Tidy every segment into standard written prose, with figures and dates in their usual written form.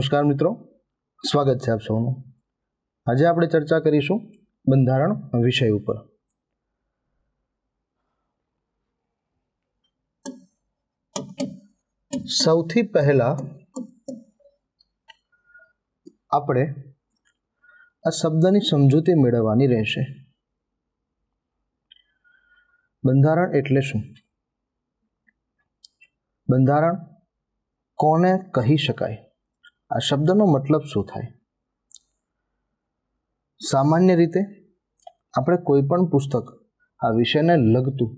નમસ્કાર મિત્રો, સ્વાગત છે આપ સૌનું। આજે આપણે ચર્ચા કરીશું બંધારણ વિષય ઉપર। સૌથી પહેલા આપણે આ શબ્દની સમજૂતી મેળવવાની રહેશે। બંધારણ એટલે શું? બંધારણ કોને કહી શકાય? આ શબ્દનો મતલબ શું થાય? સામાન્ય રીતે આપણે કોઈ પણ પુસ્તક આ વિષયને લગતું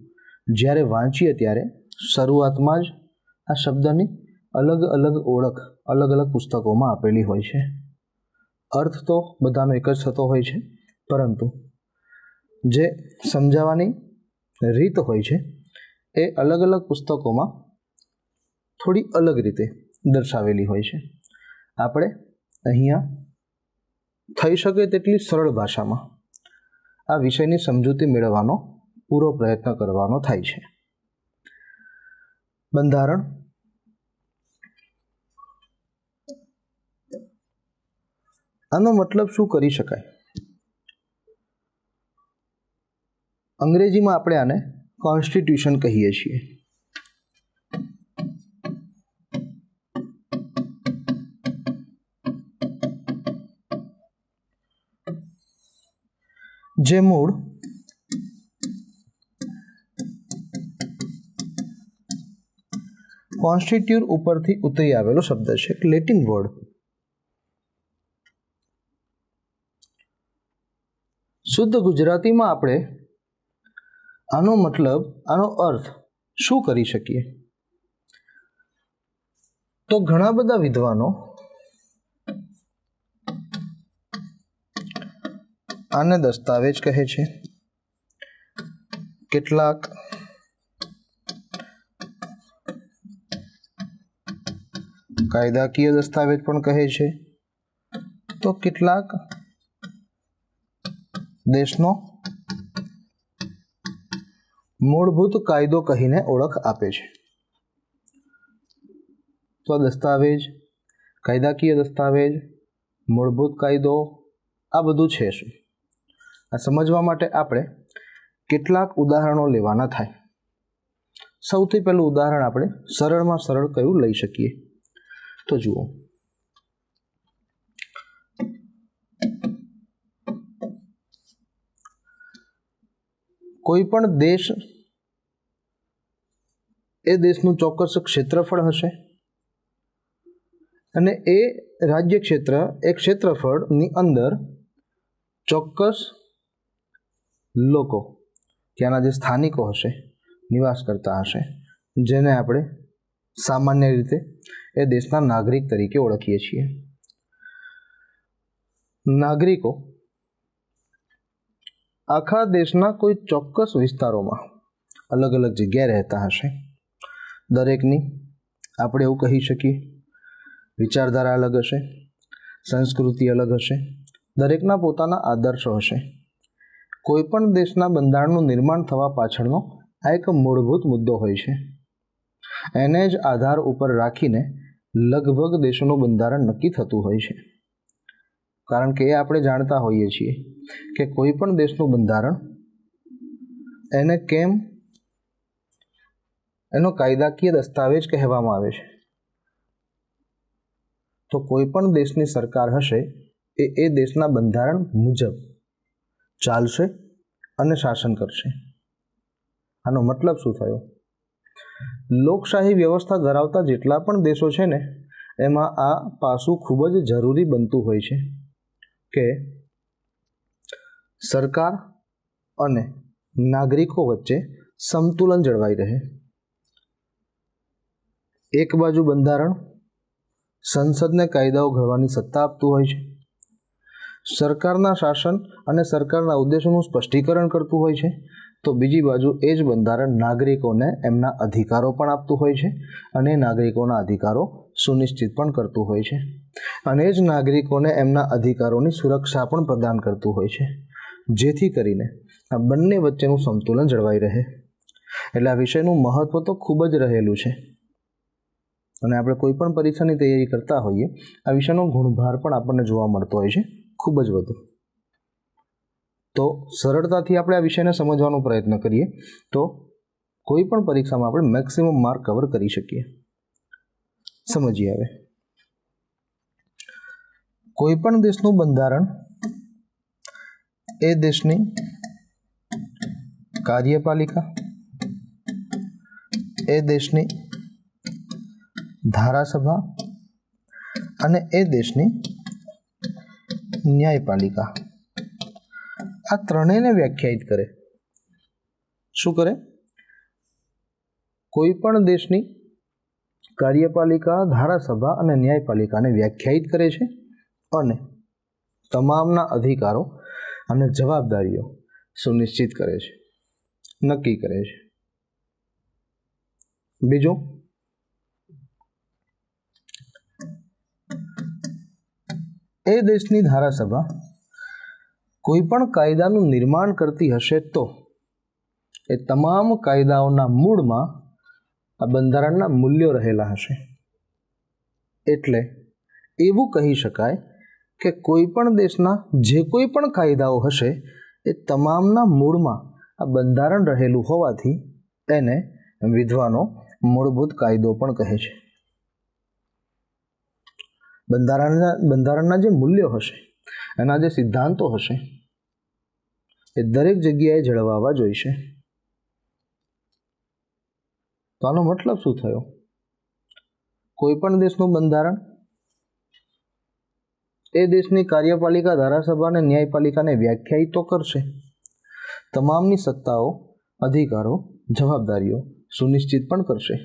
જ્યારે વાંચીએ ત્યારે શરૂઆતમાં જ આ શબ્દની અલગ અલગ ઓળખ અલગ અલગ પુસ્તકોમાં આપેલી હોય છે। અર્થ તો બધાનો એક જ થતો હોય છે, પરંતુ જે સમજાવવાની રીત હોય છે એ અલગ અલગ પુસ્તકોમાં થોડી અલગ રીતે દર્શાવેલી હોય છે। આપણે અહીંયા થઈ શકે તેટલી સરળ ભાષામાં આ વિષયની સમજૂતી મેળવવાનો પૂરો પ્રયત્ન કરવાનો થાય છે। બંધારણ આનો મતલબ શું કરી શકાય? અંગ્રેજીમાં આપણે આને કોન્સ્ટિટ્યુશન કહીએ છીએ। જે મૂળ કોન્સ્ટિટ્યુટ ઉપરથી ઉતરી આવેલો શબ્દ છે, એક લેટિન વર્ડ। શુદ્ધ ગુજરાતીમાં આપણે આનો મતલબ, આનો અર્થ શું કરી શકીએ? તો ઘણા બધા વિદ્વાનો આને દસ્તાવેજ કહે છે, કેટલાક કાયદાકીય દસ્તાવેજ પણ કહે છે, તો કેટલાક દેશનો મૂળભૂત કાયદો કહીને ઓળખ આપે છે। તો દસ્તાવેજ, કાયદાકીય દસ્તાવેજ, મૂળભૂત કાયદો, આ બધું છે શું? આ સમજવા માટે આપણે કેટલાક ઉદાહરણો લેવાના થાય। સૌથી પહેલું ઉદાહરણ આપણે સરળમાં સરળ કયું લઈ શકીએ? તો જુઓ, કોઈ પણ દેશ, એ દેશનું ચોક્કસ ક્ષેત્રફળ હશે અને એ રાજ્ય ક્ષેત્ર, એ ક્ષેત્રફળની અંદર ચોક્કસ લોકો, ત્યાંના જે સ્થાનિકો હશે, નિવાસ કરતા હશે, જેને આપણે સામાન્ય રીતે એ દેશના નાગરિક તરીકે ઓળખીએ છીએ। નાગરિકો આખા દેશના કોઈ ચોક્કસ વિસ્તારોમાં અલગ અલગ જગ્યાએ રહેતા હશે। દરેકની આપણે એવું કહી શકીએ વિચારધારા અલગ હશે, સંસ્કૃતિ અલગ હશે, દરેકના પોતાના આદર્શો હશે। કોઈ પણ દેશના બંધારણનું નિર્માણ થવા પાછળનો આ એક મૂળભૂત મુદ્દો હોય છે। એને જ આધાર ઉપર રાખીને લગભગ દેશોનું બંધારણ નક્કી થતું હોય છે, કારણ કે એ આપણે જાણતા હોઈએ છીએ કે કોઈ પણ દેશનું બંધારણ એને કેમ એનો કાયદાકીય દસ્તાવેજ કહેવામાં આવે છે? તો કોઈ પણ દેશની સરકાર હશે એ દેશના બંધારણ મુજબ ચાલશે અને શાસન કરશે। આનો મતલબ શું થયો? લોકશાહી વ્યવસ્થા ધરાવતા જેટલા પણ દેશો છે ને, એમાં આ પાસું ખૂબ જ જરૂરી બનતું હોય છે કે સરકાર અને નાગરિકો વચ્ચે સંતુલન જળવાઈ રહે। એક બાજુ બંધારણ સંસદને કાયદાઓ ઘડવાની સત્તા આપતું હોય છે, સરકારના શાસન અને સરકારના ઉદ્દેશોનું સ્પષ્ટીકરણ કરતું હોય છે, તો બીજી બાજુ એ જ બંધારણ નાગરિકોને એમના અધિકારો પણ આપતું હોય છે અને નાગરિકોના અધિકારો સુનિશ્ચિત પણ કરતું હોય છે, અને એ જ નાગરિકોને એમના અધિકારોની સુરક્ષા પણ પ્રદાન કરતું હોય છે, જેથી કરીને આ બંને વચ્ચેનું સંતુલન જળવાઈ રહે। એટલે આ વિષયનું મહત્વ તો ખૂબ જ રહેલું છે। અને આપણે કોઈ પણ પરીક્ષાની તૈયારી કરતા હોઈએ આ વિષયનો ગુણભાર પણ આપણને જોવા મળતો હોય છે ખૂબ જ વધુ. તો સરળતાથી આપણે આ વિષયને સમજવાનો પ્રયત્ન કરીએ તો કોઈ પણ પરીક્ષામાં આપણે મેક્સિમમ માર્ક કવર કરી શકીએ. સમજીએ હવે. કોઈ પણ દેશનું બંધારણ એ દેશની કાર્યપાલિકા, એ દેશની ધારાસભા અને એ દેશની ન્યાયપાલિકા આ ત્રણેયને વ્યાખ્યાયિત કરે. શું કરે? કોઈ પણ દેશની કાર્યપાલિકા, ધારાસભા અને ન્યાયપાલિકાને વ્યાખ્યાયિત કરે છે અને તમામના અધિકારો અને જવાબદારીઓ સુનિશ્ચિત કરે છે, નક્કી કરે છે. બીજું, એ દેશની ધારાસભા કોઈ પણ કાયદાનું નિર્માણ કરતી હશે તો એ તમામ કાયદાઓના મૂળમાં આ બંધારણના મૂલ્યો રહેલા હશે. એટલે એવું કહી શકાય કે કોઈ પણ દેશના જે કોઈ પણ કાયદાઓ હશે એ તમામના મૂળમાં આ બંધારણ રહેલું હોવાથી એને વિદ્વાનો મૂળભૂત કાયદો પણ કહે છે. બંધારણના જે મૂલ્યો હશે, એના જે સિદ્ધાંતો હશે એ દરેક જગ્યાએ જળવાવા જોઈશે. તો આનો મતલબ શું થયો? કોઈ પણ દેશનું બંધારણ એ દેશની કાર્યપાલિકા, ધારાસભા અને ન્યાયપાલિકાને વ્યાખ્યાયિત તો કરશે, તમામની સત્તાઓ, અધિકારો, જવાબદારીઓ સુનિશ્ચિત પણ કરશે,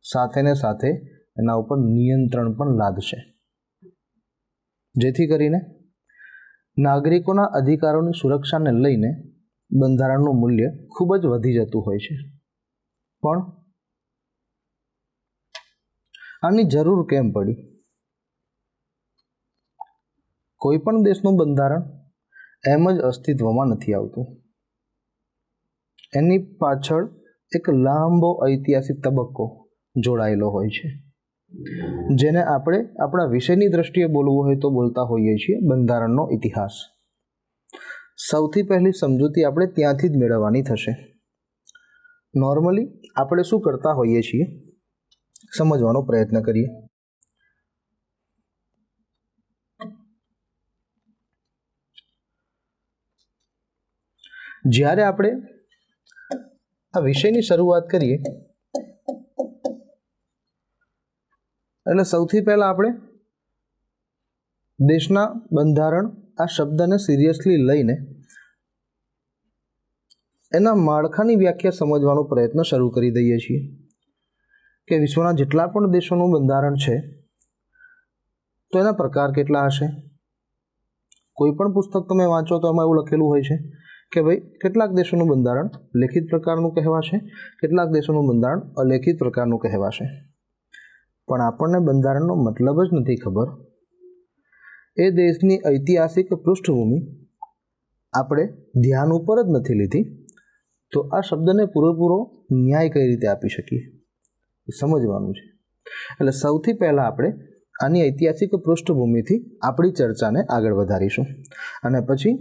સાથે ને સાથે એના ઉપર નિયંત્રણ પણ લાદશે, જેથી કરીને નાગરિકોના અધિકારોની સુરક્ષાને લઈને બંધારણનું મૂલ્ય ખૂબ જ વધી જતું હોય છે. પણ આની જરૂર કેમ પડી? કોઈ પણ દેશનું બંધારણ એમ જ અસ્તિત્વમાં નથી આવતું. એની પાછળ એક લાંબો ઐતિહાસિક તબક્કો જોડાયેલો હોય છે, જેને આપણે આપણા વિષયની દ્રષ્ટિએ બોલવું હોય તો બોલતા હોઈએ છીએ બંધારણનો ઇતિહાસ. સૌથી પહેલી સમજૂતી આપણે ત્યાંથી જ મેળવવાની થશે. નોર્મલી આપણે શું કરતા હોઈએ છીએ સમજવાનો પ્રયત્ન કરીએ. જ્યારે આપણે આ વિષયની શરૂઆત કરીએ એટલે સૌથી પહેલા આપણે દેશના બંધારણ આ શબ્દને સિરિયસલી લઈને એના માળખાની વ્યાખ્યા સમજવાનો પ્રયત્ન શરૂ કરી દઈએ છીએ કે વિશ્વના જેટલા પણ દેશોનું બંધારણ છે તો એના પ્રકાર કેટલા હશે. કોઈ પણ પુસ્તક તમે વાંચો તો એમાં એવું લખેલું હોય છે કે ભાઈ કેટલાક દેશોનું બંધારણ લેખિત પ્રકારનું કહેવાશે, કેટલાક દેશોનું બંધારણ અલેખિત પ્રકારનું કહેવાશે. પણ આપણને બંધારણનો મતલબ જ નથી ખબર, એ દેશની ઐતિહાસિક પૃષ્ઠભૂમિ આપણે ધ્યાન ઉપર જ નથી લીધી, તો આ શબ્દને પૂરેપૂરો ન્યાય કઈ રીતે આપી શકીએ સમજવાનું છે. એટલે સૌથી પહેલાં આપણે આની ઐતિહાસિક પૃષ્ઠભૂમિથી આપણી ચર્ચાને આગળ વધારીશું અને પછી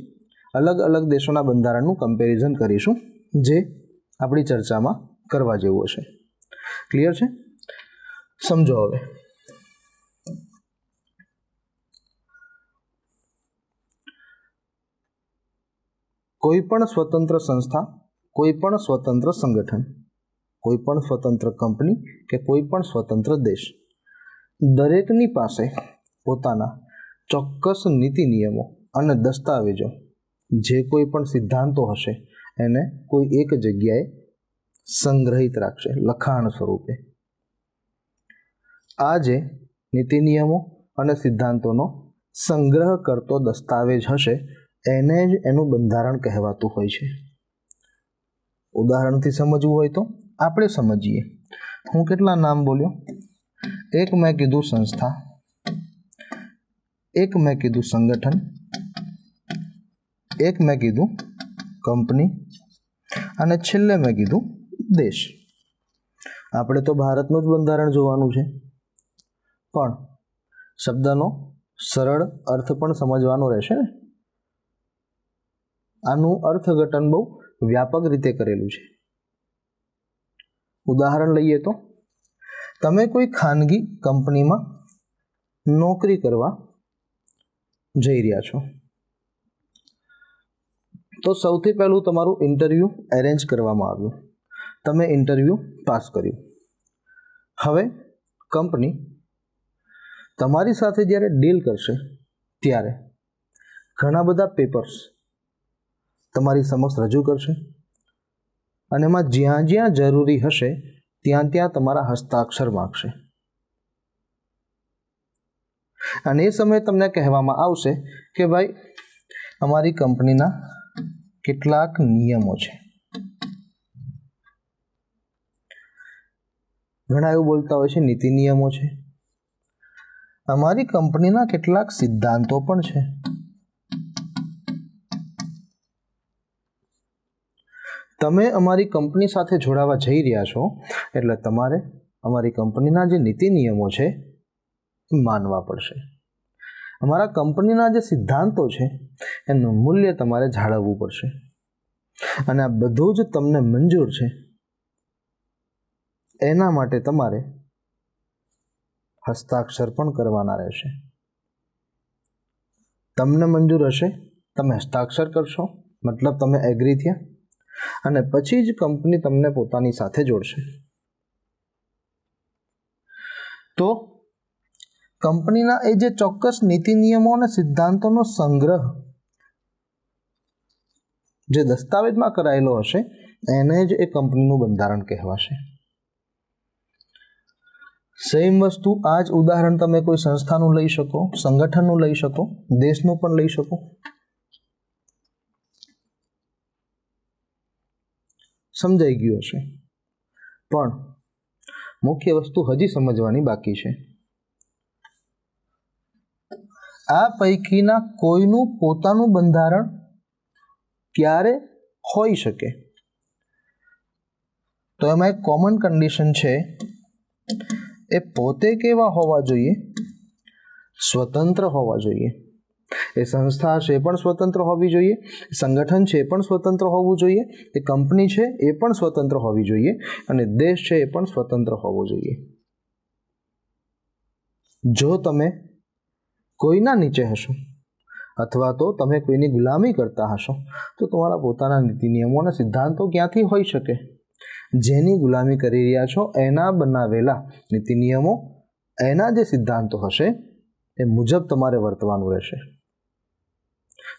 અલગ અલગ દેશોના બંધારણનું કમ્પેરિઝન કરીશું, જે આપણી ચર્ચામાં કરવા જેવું હશે. ક્લિયર છે? સમજો હવે. કોઈ પણ સ્વતંત્ર સંસ્થા, કોઈ પણ સ્વતંત્ર સંગઠન, કોઈ પણ સ્વતંત્ર કંપની કે કોઈ પણ સ્વતંત્ર દેશ, દરેકની પાસે પોતાના ચોક્કસ નીતિ નિયમો અને દસ્તાવેજો, જે કોઈ પણ સિદ્ધાંતો હશે એને કોઈ એક જગ્યાએ સંગ્રહિત રાખશે લખાણ સ્વરૂપે. આ જે નીતિ નિયમો અને સિદ્ધાંતોનો સંગ્રહ કરતો દસ્તાવેજ હશે એને જ એનું બંધારણ કહેવાતું હોય છે. ઉદાહરણથી સમજવું હોય તો આપણે સમજીએ. હું કેટલા નામ બોલ્યો? એક મેં કીધું સંસ્થા, એક મેં કીધું સંગઠન, એક મેં કીધું કંપની અને છેલ્લે મેં કીધું દેશ. આપણે તો ભારતનું જ બંધારણ જોવાનું છે પણ શબ્દનો સરળ અર્થ પણ સમજવાનો રહેશે ને. આનું અર્થઘટન બહુ વ્યાપક રીતે કરેલું છે. ઉદાહરણ લઈએ તો તમે કોઈ ખાનગી કંપનીમાં નોકરી કરવા જઈ રહ્યા છો, તો સૌથી પહેલું તમારું ઇન્ટરવ્યૂ એરેન્જ કરવામાં આવ્યું. તમે ઇન્ટરવ્યૂ પાસ કર્યું. હવે કંપની તમારી સાથે જ્યારે ડીલ કરશે ત્યારે ઘણા બધા પેપર્સ તમારી સમક્ષ રજૂ કરશે અને એમાં જ્યાં જ્યાં જરૂરી હશે ત્યાં ત્યાં તમારા હસ્તાક્ષર માંગશે. અને એ સમયે તમને કહેવામાં આવશે કે ભાઈ અમારી કંપનીના કેટલાક નિયમો છે. ઘણા એવું બોલતા હોય છે નીતિ નિયમો છે. અમારી કંપનીના કેટલાક સિદ્ધાંતો પણ છે. તમે અમારી કંપની સાથે જોડાવા જઈ રહ્યા છો એટલે તમારે અમારી કંપનીના જે નીતિ નિયમો છે એ માનવા પડશે. અમારા કંપનીના જે સિદ્ધાંતો છે એનું મૂલ્ય તમારે જાળવવું પડશે. અને આ બધું જ તમને મંજૂર છે. એના માટે તમારે હસ્તાક્ષર પણ કરવાના રહેશે. તમને મંજૂર હશે, તમે હસ્તાક્ષર કરશો, મતલબ તમે એગ્રી થયા, અને પછી જ કંપની તમને પોતાની સાથે જોડશે. તો કંપનીના એ જે ચોક્કસ નીતિ નિયમો અને સિદ્ધાંતોનો સંગ્રહ જે દસ્તાવેજમાં કરાયેલો હશે એને જ એ કંપનીનું બંધારણ કહેવાશે. સેમ વસ્તુ આ જ ઉદાહરણ તમે કોઈ સંસ્થાનું લઈ શકો, સંગઠનનું લઈ શકો, દેશનું પણ લઈ શકો. સમજાઈ ગયું હશે, પણ મુખ્ય વસ્તુ હજી સમજવાની બાકી છે. આ પૈકીના કોઈનું પોતાનું બંધારણ ક્યારે હોઈ શકે? તો એમાં એક કોમન કન્ડિશન છે, એ પોતે કેવા હોવા જોઈએ? સ્વતંત્ર હોવા જોઈએ. એ સંસ્થા છે એ પણ સ્વતંત્ર હોવી જોઈએ, સંગઠન છે એ પણ સ્વતંત્ર હોવું જોઈએ, એ કંપની છે એ પણ સ્વતંત્ર હોવી જોઈએ, અને દેશ છે એ પણ સ્વતંત્ર હોવો જોઈએ. જો તમે કોઈના નીચે હશો અથવા તો તમે કોઈની ગુલામી કરતા હશો તો તમારા પોતાના નીતિ નિયમો અને સિદ્ધાંતો ક્યાંથી હોઈ શકે? જેની ગુલામી કરી રહ્યા છો એના બનાવેલા નીતિ નિયમો, એના જે સિદ્ધાંતો હશે એ મુજબ તમારે વર્તવાનું રહેશે.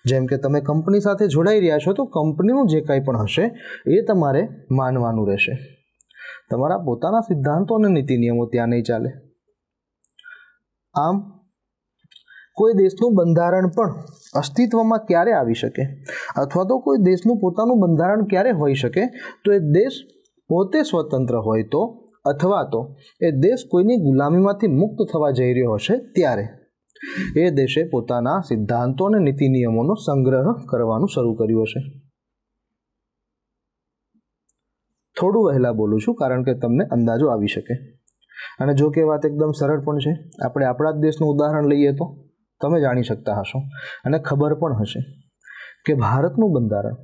જેમ કે તમે કંપની સાથે જોડાઈ રહ્યા છો તો કંપનીનું જે કંઈ પણ હશે એ તમારે માનવાનું રહેશે. તમારા પોતાના સિદ્ધાંતો અને નીતિ નિયમો ત્યાં નહીં ચાલે. આમ કોઈ દેશનું બંધારણ પણ અસ્તિત્વમાં ક્યારે આવી શકે અથવા તો કોઈ દેશનું પોતાનું બંધારણ ક્યારે હોઈ શકે? તો એ દેશ પોતે સ્વતંત્ર હોય તો, અથવા તો એ દેશ કોઈની ગુલામીમાંથી મુક્ત થવા જઈ રહ્યો હશે ત્યારે એ દેશે પોતાના સિદ્ધાંતો અને નીતિ નિયમોનો સંગ્રહ કરવાનું શરૂ કર્યું હશે. થોડું વહેલા બોલું છું કારણ કે તમને અંદાજો આવી શકે. અને જો કે વાત એકદમ સરળ પણ છે. આપણે આપણા જ દેશનું ઉદાહરણ લઈએ તો તમે જાણી શકતા હશો અને ખબર પણ હશે કે ભારતનું બંધારણ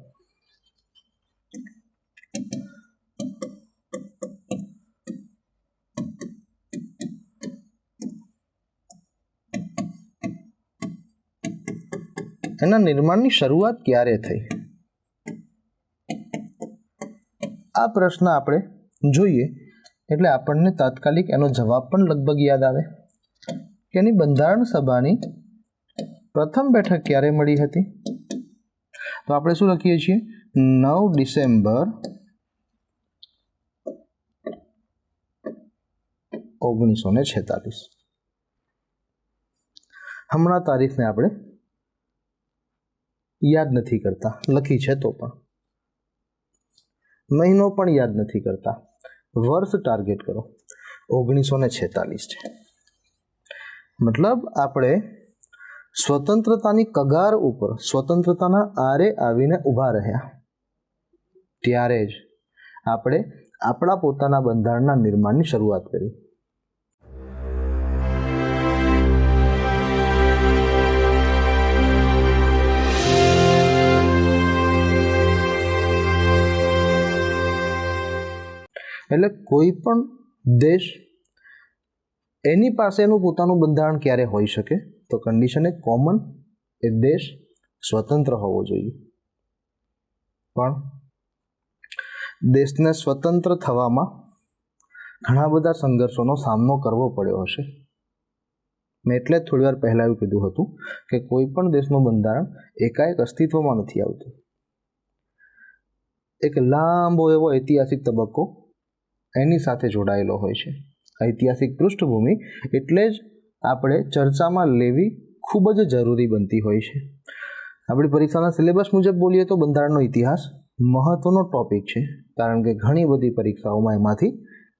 એના નિર્માણની શરૂઆત ક્યારે થઈ? આ પ્રશ્ન આપણે જોઈએ એટલે આપણને તાત્કાલિક એનો જવાબ પણ લગભગ યાદ આવે કે એની બંધારણ સભાની પ્રથમ બેઠક ક્યારે મળી હતી? તો આપણે શું લખીએ છીએ? 9 ડિસેમ્બર 1946. હમણાં તારીખને આપણે યાદ નથી કરતા, લખી છે તો પણ મહિનો પણ યાદ નથી કરતા, વર્ષ ટાર્ગેટ કરો. 1946 છે. મતલબ આપણે સ્વતંત્રતાની કગાર ઉપર, સ્વતંત્રતાના આરે આવીને ઊભા રહ્યા ત્યારે જ આપણે આપણા પોતાના બંધારણના નિર્માણની શરૂઆત કરી. એટલે કોઈ પણ દેશ એની પાસેનું પોતાનું બંધારણ ક્યારે હોઈ શકે? તો કન્ડિશન એ કોમન, એ દેશ સ્વતંત્ર હોવો જોઈએ. પણ દેશને સ્વતંત્ર થવામાં ઘણા બધા સંઘર્ષોનો સામનો કરવો પડ્યો હશે. મેં એટલે જ થોડી વાર પહેલાં એવું કીધું હતું કે કોઈ પણ દેશનું બંધારણ એકાએક અસ્તિત્વમાં નથી આવતું. એક લાંબો એવો ઐતિહાસિક તબક્કો એની સાથે જોડાયેલો હોય છે. ઐતિહાસિક પૃષ્ઠભૂમિ એટલે જ આપણે ચર્ચામાં લેવી ખૂબ જ જરૂરી બનતી હોય છે. આપણી પરીક્ષાના સિલેબસ મુજબ બોલીએ તો બંધારણનો ઇતિહાસ મહત્વનો ટોપિક છે, કારણ કે ઘણી બધી પરીક્ષાઓમાં એમાંથી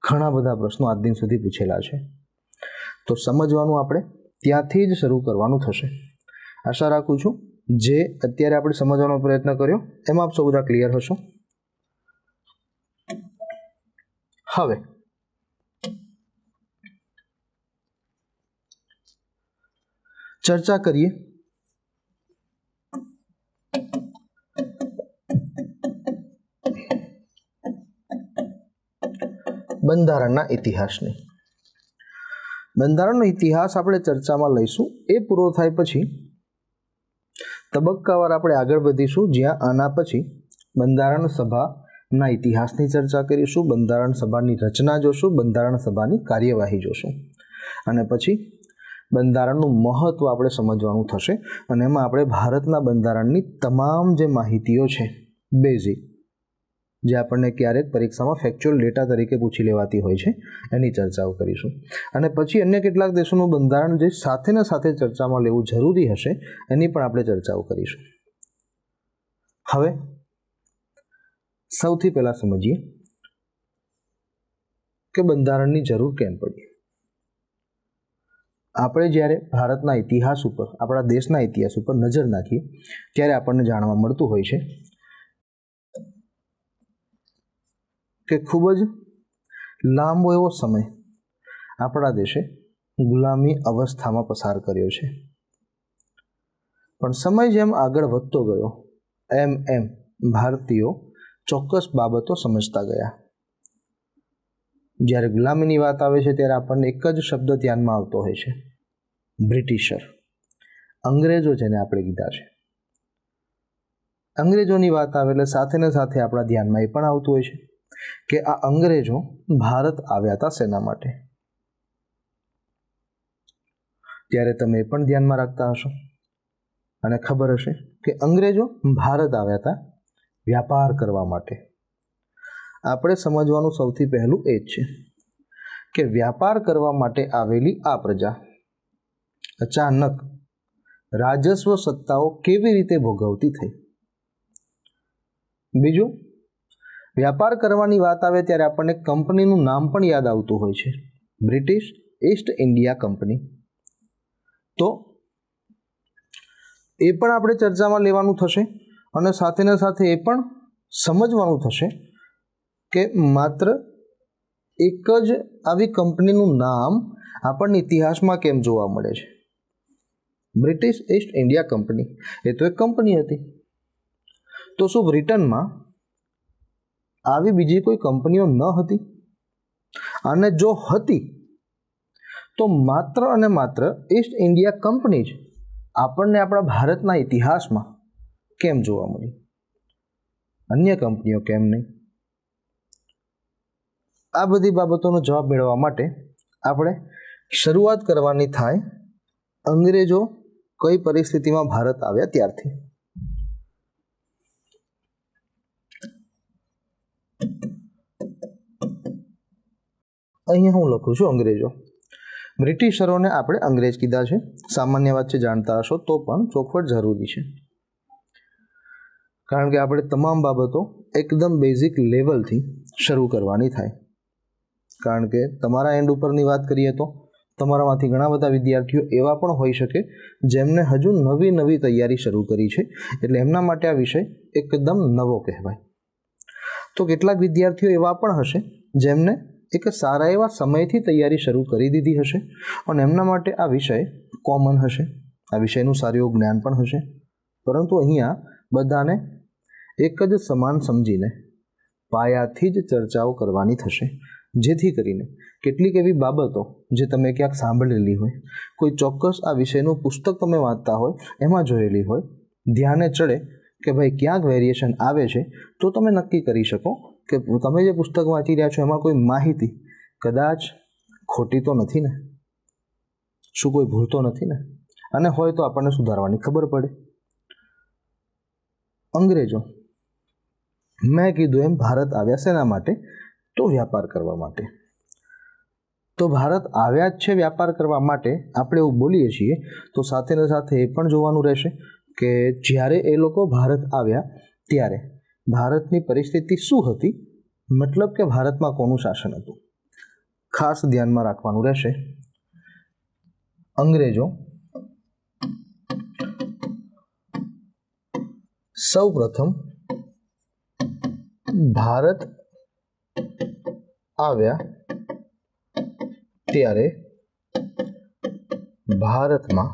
ઘણા બધા પ્રશ્નો આજ દિન સુધી પૂછેલા છે. તો સમજવાનું આપણે ત્યાંથી જ શરૂ કરવાનું થશે. આશા રાખું છું જે અત્યારે આપણે સમજવાનો પ્રયત્ન કર્યો એમાં આપ સૌ બધા ક્લિયર હશો. હવે ચર્ચા કરીએ બંધારણના ઇતિહાસની. બંધારણનો ઇતિહાસ આપણે ચર્ચામાં લઈશું. એ પૂરો થાય પછી તબક્કાવાર આપણે આગળ વધીશું, જ્યાં આના પછી બંધારણ સભાના ઇતિહાસની ચર્ચા કરીશું, બંધારણ સભાની રચના જોશું, બંધારણ સભાની કાર્યવાહી જોશું, અને પછી બંધારણનું મહત્ત્વ આપણે સમજવાનું થશે. અને એમાં આપણે ભારતના બંધારણની તમામ જે માહિતીઓ છે બેઝિક, જે આપણને ક્યારેક પરીક્ષામાં ફેક્ચ્યુઅલ ડેટા તરીકે પૂછી લેવાતી હોય છે, એની ચર્ચાઓ કરીશું. અને પછી અન્ય કેટલાક દેશોનું બંધારણ જે સાથે ને સાથે ચર્ચામાં લેવું જરૂરી હશે એની પણ આપણે ચર્ચાઓ કરીશું. હવે સૌથી પહેલાં સમજીએ કે બંધારણની જરૂર કેમ પડી. આપણે જ્યારે ભારતના ઇતિહાસ ઉપર, આપણા દેશના ઇતિહાસ ઉપર નજર નાખીએ ત્યારે આપણને જાણવા મળતું હોય છે કે ખૂબ જ લાંબો એવો સમય આપણા દેશે ગુલામી અવસ્થામાં પસાર કર્યો છે. પણ સમય જેમ આગળ વધતો ગયો એમ ભારતીયો ચોક્કસ બાબતો સમજતા ગયા. જ્યારે ગુલામીની વાત આવે છે ત્યારે આપણને એક જ શબ્દ ધ્યાનમાં આવતો હોય છે, બ્રિટિશર, અંગ્રેજો, જેને આપણે કીધા છે. અંગ્રેજોની વાત આવે એટલે સાથે ને સાથે આપણા ધ્યાનમાં એ પણ આવતું હોય છે કે આ અંગ્રેજો ભારત આવ્યા હતા શેના માટે. ત્યારે તમે એ પણ ધ્યાનમાં રાખતા હશો અને ખબર હશે કે અંગ્રેજો ભારત આવ્યા હતા વ્યાપાર કરવા માટે. આપણે સમજવાનું સૌથી પહેલું એ જ છે કે વ્યાપાર કરવા માટે આવેલી આ પ્રજા અચાનક રાજસ્વ સત્તાઓ કેવી રીતે ભોગવતી થઈ. બીજું, વ્યાપાર કરવાની વાત આવે ત્યારે આપણને કંપનીનું નામ પણ યાદ આવતું હોય છે, બ્રિટિશ ઈસ્ટ ઇન્ડિયા કંપની. તો એ પણ આપણે ચર્ચામાં લેવાનું થશે અને સાથે ને સાથે એ પણ સમજવાનું થશે કે માત્ર એક જ આવી કંપનીનું નામ આપણને ઇતિહાસમાં કેમ જોવા મળે છે. બ્રિટિશ ઈસ્ટ ઇન્ડિયા કંપની એ તો એક કંપની હતી. તો શું બ્રિટનમાં આવી બીજી કોઈ કંપનીઓ ન હતી? અને જો હતી તો માત્ર અને માત્ર ઈસ્ટ ઇન્ડિયા કંપની જ આપણને આપણા ભારતના ઇતિહાસમાં કેમ જોવા મળી, અન્ય કંપનીઓ કેમ નહીં? આ બધી બાબતોનો જવાબ મેળવવા માટે આપણે શરૂઆત કરવાની થાય અંગ્રેજો કઈ પરિસ્થિતિમાં ભારત આવ્યા ત્યારથી. અહીંયા હું લખું છું અંગ્રેજો. બ્રિટિશરોને આપણે અંગ્રેજ કીધા છે, સામાન્ય વાત છે, જાણતા હશો, તો પણ ચોખવટ જરૂરી છે, કારણ કે આપણે તમામ બાબતો એકદમ બેઝિક લેવલથી શરૂ કરવાની થાય. કારણ કે તમારા એન્ડ ઉપરની વાત કરીએ તો તમારામાંથી ઘણા બધા વિદ્યાર્થીઓ એવા પણ હોઈ શકે જેમને હજુ નવી તૈયારી શરૂ કરી છે, એટલે એમના માટે આ વિષય એકદમ નવો કહેવાય. તો કેટલાક વિદ્યાર્થીઓ એવા પણ હશે જેમને એક સારા એવા સમયથી તૈયારી શરૂ કરી દીધી હશે અને એમના માટે આ વિષય કોમન હશે, આ વિષયનું સારું એવું જ્ઞાન પણ હશે. પરંતુ અહીંયા બધાને એક જ સમાન સમજીને પાયાથી જ ચર્ચાઓ કરવાની થશે, જેથી કરીને કેટલીક એવી બાબતો જે તમે ક્યાંક સાંભળેલી હોય, કોઈ ચોક્કસ આ વિષયનું પુસ્તક તમે વાંચતા હોય, એમાં જોયેલી હોય, ધ્યાને ચડે કે ભાઈ ક્યાંક વેરિએશન આવે છે, તો તમે નક્કી કરી શકો કે તમે જે પુસ્તક વાંચી રહ્યા છો એમાં કોઈ માહિતી કદાચ ખોટી તો નથી ને, શું કોઈ ભૂલ તો નથી ને, અને હોય તો આપણને સુધારવાની ખબર પડે. અંગ્રેજો મેં કીધું એમ ભારત આવ્યા શેના માટે? તો વ્યાપાર કરવા માટે. તો ભારત આવ્યા જ છે વ્યાપાર કરવા માટે આપણે એવું બોલીએ છીએ, તો સાથે ને સાથે એ પણ જોવાનું રહેશે કે જ્યારે એ લોકો ભારત આવ્યા ત્યારે ભારતની પરિસ્થિતિ શું હતી, મતલબ કે ભારતમાં કોનું શાસન હતું. ખાસ ધ્યાનમાં રાખવાનું રહેશે, અંગ્રેજો સૌ પ્રથમ ભારત આવ્યા ત્યારે ભારતમાં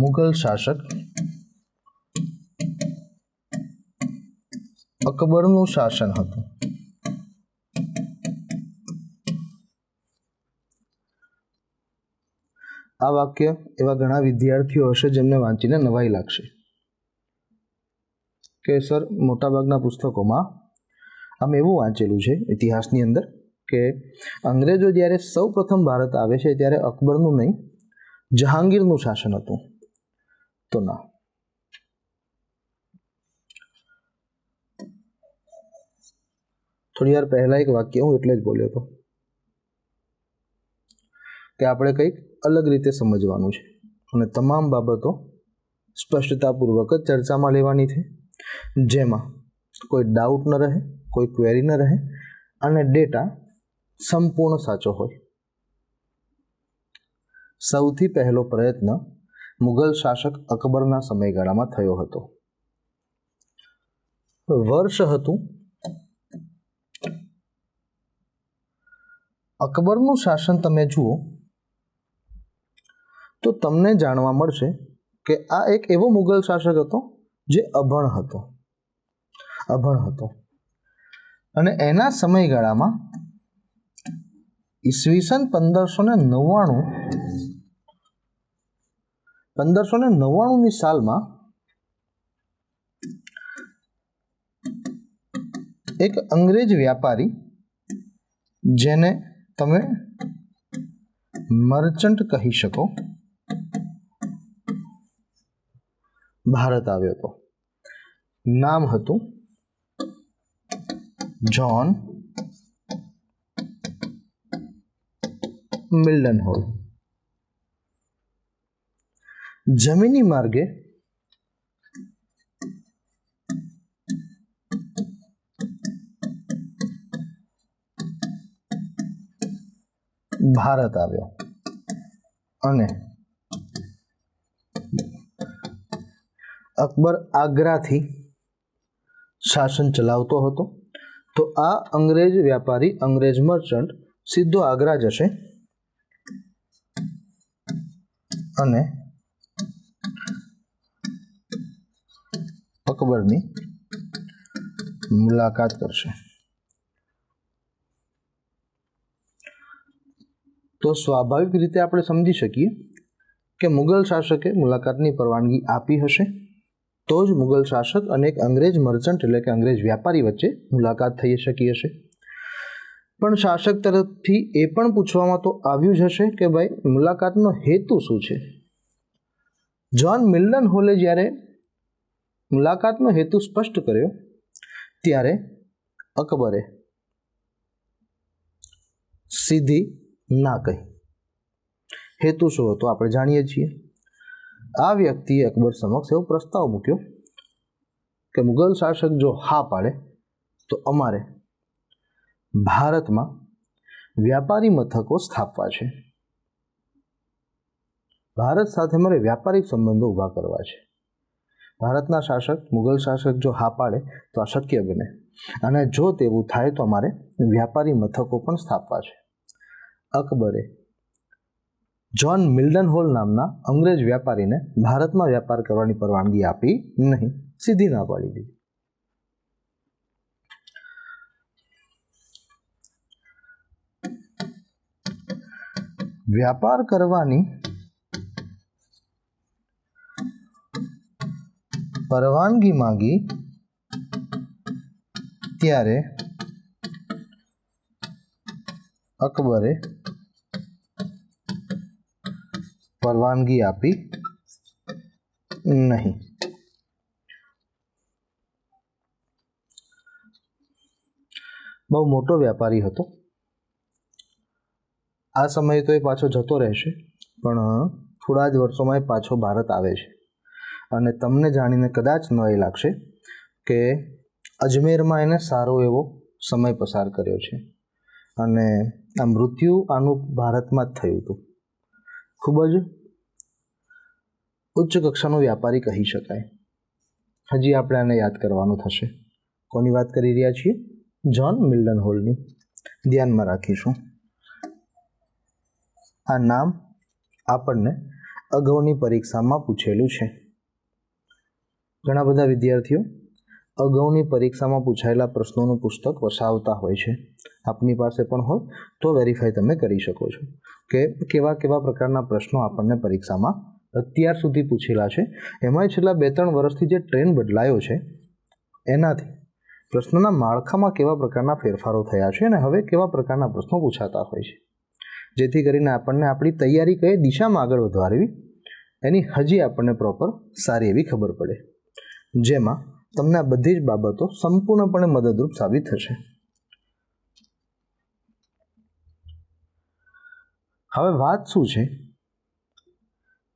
મુગલ શાસક અકબરનું શાસન હતું. આ વાક્ય એવા ઘણા વિદ્યાર્થીઓ હશે જેમને વાંચીને નવાઈ લાગશે કે સર મોટાભાગના પુસ્તકોમાં આમ એવું વાંચેલું છે ઇતિહાસની અંદર કે અંગ્રેજો જ્યારે સૌ પ્રથમ ભારત આવે છે ત્યારે અકબરનું નહીં, જહાંગીરનું શાસન હતું. તો ના, થોડી વાર પહેલા એક વાક્ય હું એટલે જ બોલ્યો હતો કે આપણે કંઈક અલગ રીતે સમજવાનું છે અને તમામ બાબતો સ્પષ્ટતાપૂર્વક જ ચર્ચામાં લેવાની છે, જેમાં કોઈ ડાઉટ ન રહે, કોઈ ક્વેરી ન રહે અને ડેટા સંપૂર્ણ સાચો હોય. સૌથી પહેલો પ્રયત્ન મુગલ શાસક અકબરના સમયગાળામાં થયો હતો. વર્ષ હતું અકબરનું શાસન. તમે જુઓ તો તમને જાણવા મળશે કે આ એક એવો મુગલ શાસક હતો જે અભણ હતો અને એના સમયગાળામાં ઈસવીસન 1599ની સાલમાં એક અંગ્રેજ વ્યાપારી, જેને તમે મર્ચન્ટ કહી શકો, ભારત આવ્યો હતો. નામ હતું જ્હોન મિલ્ડનહોલ. જમીની માર્ગે ભારત આવ્યો અને અકબર આગ્રાથી શાસન ચલાવતો હતો. તો આ અંગ્રેજ વ્યાપારી, અંગ્રેજ મર્ચન્ટ સીધો આગ્રા જશે અને અકબરની મુલાકાત કરશે. તો સ્વાભાવિક રીતે આપણે સમજી શકીએ કે મુગલ શાસકે મુલાકાતની પરવાનગી આપી હશે, તો જ મુગલ શાસક અને એક અંગ્રેજ મર્ચન્ટ એટલે કે અંગ્રેજ વ્યાપારી વચ્ચે મુલાકાત થઈ શકી હશે. પણ શાસક તરફથી એ પણ પૂછવામાં તો આવ્યું જ હશે કે ભાઈ મુલાકાતનો હેતુ શું છે. જ્હોન મિલ્ડનહોલે જ્યારે મુલાકાતનો હેતુ સ્પષ્ટ કર્યો ત્યારે અકબરે સીધી ના કહી. હેતુ શું હતો આપણે જાણીએ છીએ. આ વ્યક્તિએ અકબર સમક્ષ એવો પ્રસ્તાવ મૂક્યો કે મુગલ શાસક જો હા પાડે તો અમારે ભારતમાં વ્યાપારી મથકો સ્થાપવા છે, ભારત સાથે મારે વ્યાપારિક સંબંધો ઊભા કરવા છે. ભારતના શાસક, મુગલ શાસક જો હા પાડે તો આ શક્ય બને, અને જો તેવું થાય તો અમારે વ્યાપારી મથકો પણ સ્થાપવા છે. અકબરે જ્હોન મિલ્ડન હોલ નામના અંગ્રેજ વ્યાપારીને ભારતમાં વ્યાપાર કરવાની પરવાનગી આપી નહીં, સીધી ના પાડી દીધી. વ્યાપાર કરવાની પરવાનગી માંગી ત્યારે અકબરે પરવાનગી આપી નહીં. બહુ મોટો વ્યાપારી હતો. આ સમયે તો એ પાછો જતો રહેશે, પણ થોડા જ વર્ષોમાં એ પાછો ભારત આવે છે. અને તમને જાણીને કદાચ ન એ લાગશે કે અજમેરમાં એને સારો એવો સમય પસાર કર્યો છે અને આ મૃત્યુ આનું ભારતમાં જ થયું હતું. ખૂબ જ ઉચ્ચ કક્ષાનો વ્યાપારી કહી શકાય. હજી આપણે આને યાદ કરવાનું થશે. કોની વાત કરી રહ્યા છીએ? જ્હોન મિલ્ડન હોલની. ધ્યાનમાં રાખીશું. આ નામ આપણને અગાઉની પરીક્ષામાં પૂછેલું છે. ઘણા બધા વિદ્યાર્થીઓ અગાઉની પરીક્ષામાં પૂછાયેલા પ્રશ્નોનું પુસ્તક વસાવતા હોય છે. આપની પાસે પણ હોય તો વેરીફાઈ તમે કરી શકો છો કે કેવા કેવા પ્રકારના પ્રશ્નો આપણને પરીક્ષામાં અત્યાર સુધી પૂછેલા છે. એમાંય છેલ્લા 2-3 વર્ષથી જે ટ્રેન્ડ બદલાયો છે એનાથી પ્રશ્નોના માળખામાં કેવા પ્રકારના ફેરફારો થયા છે અને હવે કેવા પ્રકારના પ્રશ્નો પૂછાતા હોય છે, જેથી કરીને આપણને આપણી તૈયારી કઈ દિશામાં આગળ વધારવી એની હજી આપણને પ્રોપર સારી એવી ખબર પડે, જેમાં તમને આ બધી જ બાબતો સંપૂર્ણપણે મદદરૂપ સાબિત થશે. હવે વાત શું છે?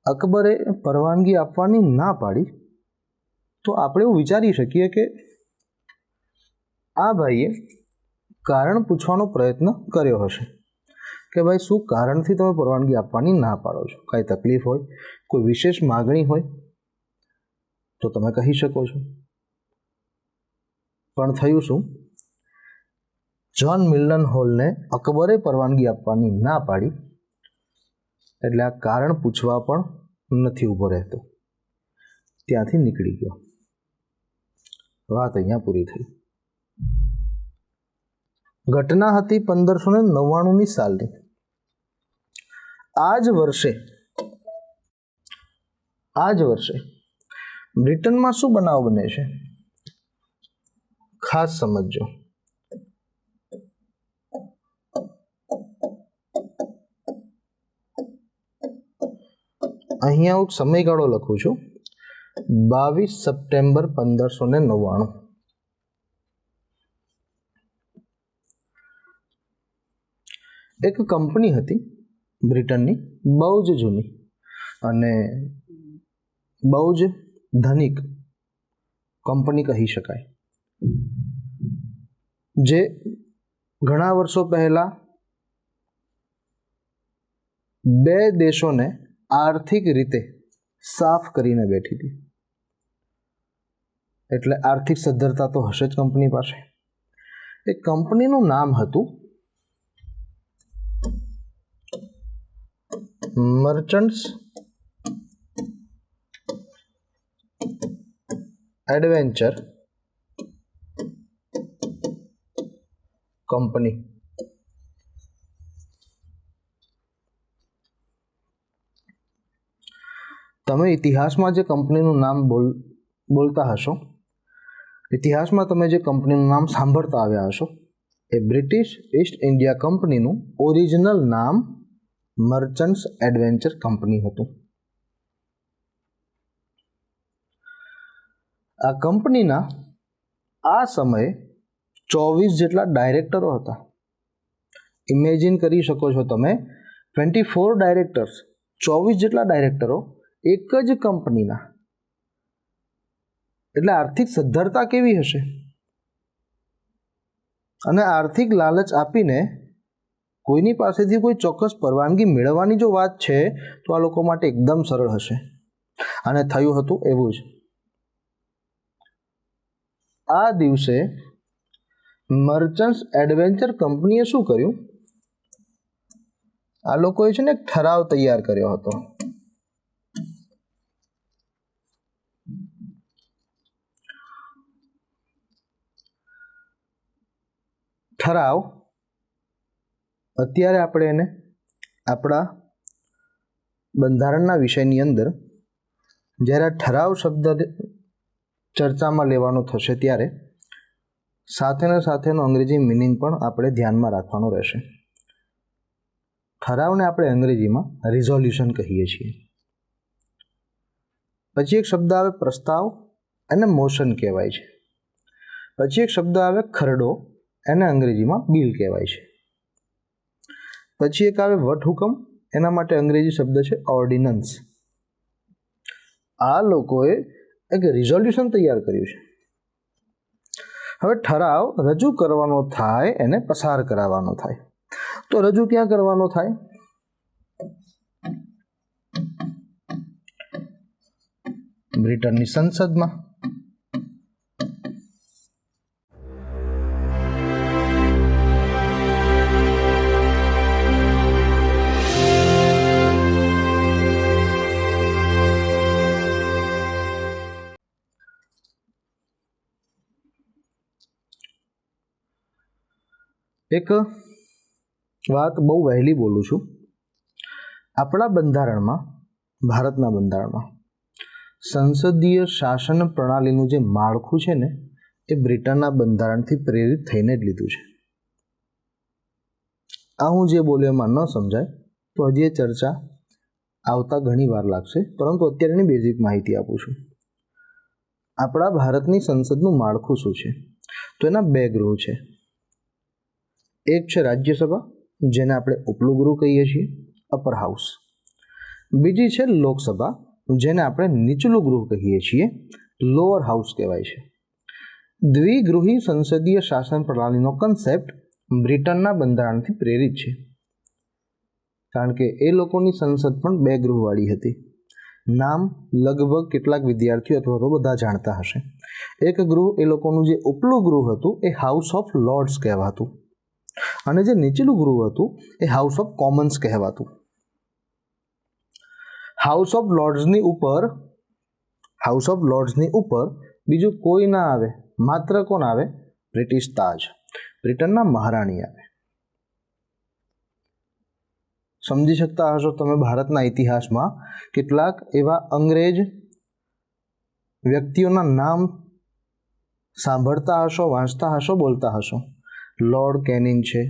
અકબરે પરવાનગી આપવાની ના પાડી તો આપણે એવું વિચારી શકીએ કે આ ભાઈએ કારણ પૂછવાનો પ્રયત્ન કર્યો હશે કે ભાઈ શું કારણથી તમે પરવાનગી આપવાની ના પાડો છો? કાંઈ તકલીફ હોય, કોઈ વિશેષ માગણી હોય તો તમે કહી શકો છો. પણ થયું શું? જ્હોન મિલ્ડન હોલને અકબરે પરવાનગી આપવાની ના પાડી એટલે આ કારણ પૂછવા પણ નથી ઊભો રહેતો, ત્યાંથી નીકળી ગયો. વાત અહીંયા પૂરી થઈ. ઘટના હતી 1599 સાલની. આ જ વર્ષે બ્રિટનમાં શું બનાવ બને છે? ખાસ સમજજો. અહીંયા હું સમયગાળો લખું છું, 22 સપ્ટેમ્બર 1599. એક કંપની હતી બ્રિટનની, બહુ જ જૂની અને બહુ જ ધનિક કંપની કહી શકાય, જે ઘણા વર્ષો પહેલા 2 દેશોને આર્થિક રીતે સાફ કરીને બેઠી હતી. એટલે આર્થિક સદ્ધરતા તો હશે જ કંપની પાસે. એ કંપનીનું નામ હતું મર્ચન્ટ્સ એડવેન્ચર કંપની. તમે ઇતિહાસમાં જે કંપનીનું નામ બોલતા હશો, ઇતિહાસમાં તમે જે કંપનીનું નામ સાંભળતા આવ્યા હશો, એ બ્રિટિશ ઈસ્ટ ઇન્ડિયા કંપનીનું ઓરિજિનલ નામ મર્ચન્ટ્સ એડવેન્ચર કંપની હતું. આ કંપનીના આ સમયે 24 જેટલા ડાયરેક્ટરો હતા. ઇમેજિન કરી શકો છો તમે, 24 ડાયરેક્ટર્સ, 24 જેટલા ડાયરેક્ટરો એક જ કંપનીના. એટલે આર્થિક સદ્ધરતા કેવી હશે? અને આર્થિક લાલચ આપીને કોઈની પાસેથી કોઈ ચોક્કસ પરવાનગી મેળવવાની જો વાત છે તો આ લોકો માટે એકદમ સરળ હશે. અને થયું હતું એવું જ. આ દિવસે મર્ચન્ટ્સ એડવેન્ચર કંપનીએ શું કર્યું? આ લોકોએ છે ને એક ઠરાવ તૈયાર કર્યો હતો. ઠરાવ અત્યારે આપણે એને આપણા બંધારણના વિષયની અંદર જ્યારે ઠરાવ શબ્દ ચર્ચામાં લેવાનો થશે ત્યારે સાથેનો અંગ્રેજી મિનિંગ પણ આપણે ધ્યાનમાં રાખવાનો રહેશે. ઠરાવને આપણે અંગ્રેજીમાં રિઝોલ્યુશન કહીએ છીએ. પછી એક શબ્દ આવે પ્રસ્તાવ, એને મોશન કહેવાય છે. પછી એક શબ્દ આવે ખરડો, એને અંગ્રેજીમાં બિલ કહેવાય છે. પછી એક આવે વટહુકમ, એના માટે અંગ્રેજી શબ્દ છે ઓર્ડિનન્સ. આ લોકોએ એક રિઝોલ્યુશન તૈયાર કર્યું છે. હવે ઠરાવ રજૂ કરવાનો થાય એને પસાર કરાવવાનો થાય. તો રજૂ ક્યાં કરવાનો થાય? બ્રિટનની સંસદમાં. એક વાત બહુ વહેલી બોલું છું. આપણા બંધારણમાં, ભારતના બંધારણમાં સંસદીય શાસન પ્રણાલીનું જે માળખું છે ને એ બ્રિટનના બંધારણથી પ્રેરિત થઈને જ લીધું છે. આ હું જે બોલ્યો એમાં ન સમજાય તો હજી એ ચર્ચા આવતા ઘણી વાર લાગશે, પરંતુ અત્યારની બેઝિક માહિતી આપું છું. આપણા ભારતની સંસદનું માળખું શું છે? તો એના બે ગૃહ છે. એક છે રાજ્યસભા, જેને આપણે ઉપલું ગૃહ કહીએ છીએ, અપર હાઉસ. બીજી છે લોકસભા, જેને આપણે નીચલું ગૃહ કહીએ છીએ, લોઅર હાઉસ કહેવાય છે. દ્વિગૃહી સંસદીય શાસન પ્રણાલીનો કન્સેપ્ટ બ્રિટનના બંધારણથી પ્રેરિત છે, કારણ કે એ લોકોની સંસદ પણ બે ગૃહવાળી હતી. નામ લગભગ કેટલાક વિદ્યાર્થીઓ અથવા તો બધા જાણતા હશે. એક ગૃહ, એ લોકોનું જે ઉપલું ગૃહ હતું એ હાઉસ ઓફ લોર્ડ્સ કહેવાતું, અને જે નીચલું ગૃહ હતું એ હાઉસ ઓફ કોમન્સ કહેવાતું. હાઉસ ઓફ લોર્ડ્સની ઉપર બીજું કોઈ ના આવે, માત્ર કોણ આવે? બ્રિટિશ તાજ, બ્રિટનના મહારાણી આવે. સમજી શકતા હશો તમે ભારતના ઇતિહાસમાં કેટલાક એવા અંગ્રેજ વ્યક્તિઓના નામ સાંભળતા હશો, વાંચતા હશો, બોલતા હશો. લોર્ડ કેનિંગ છે,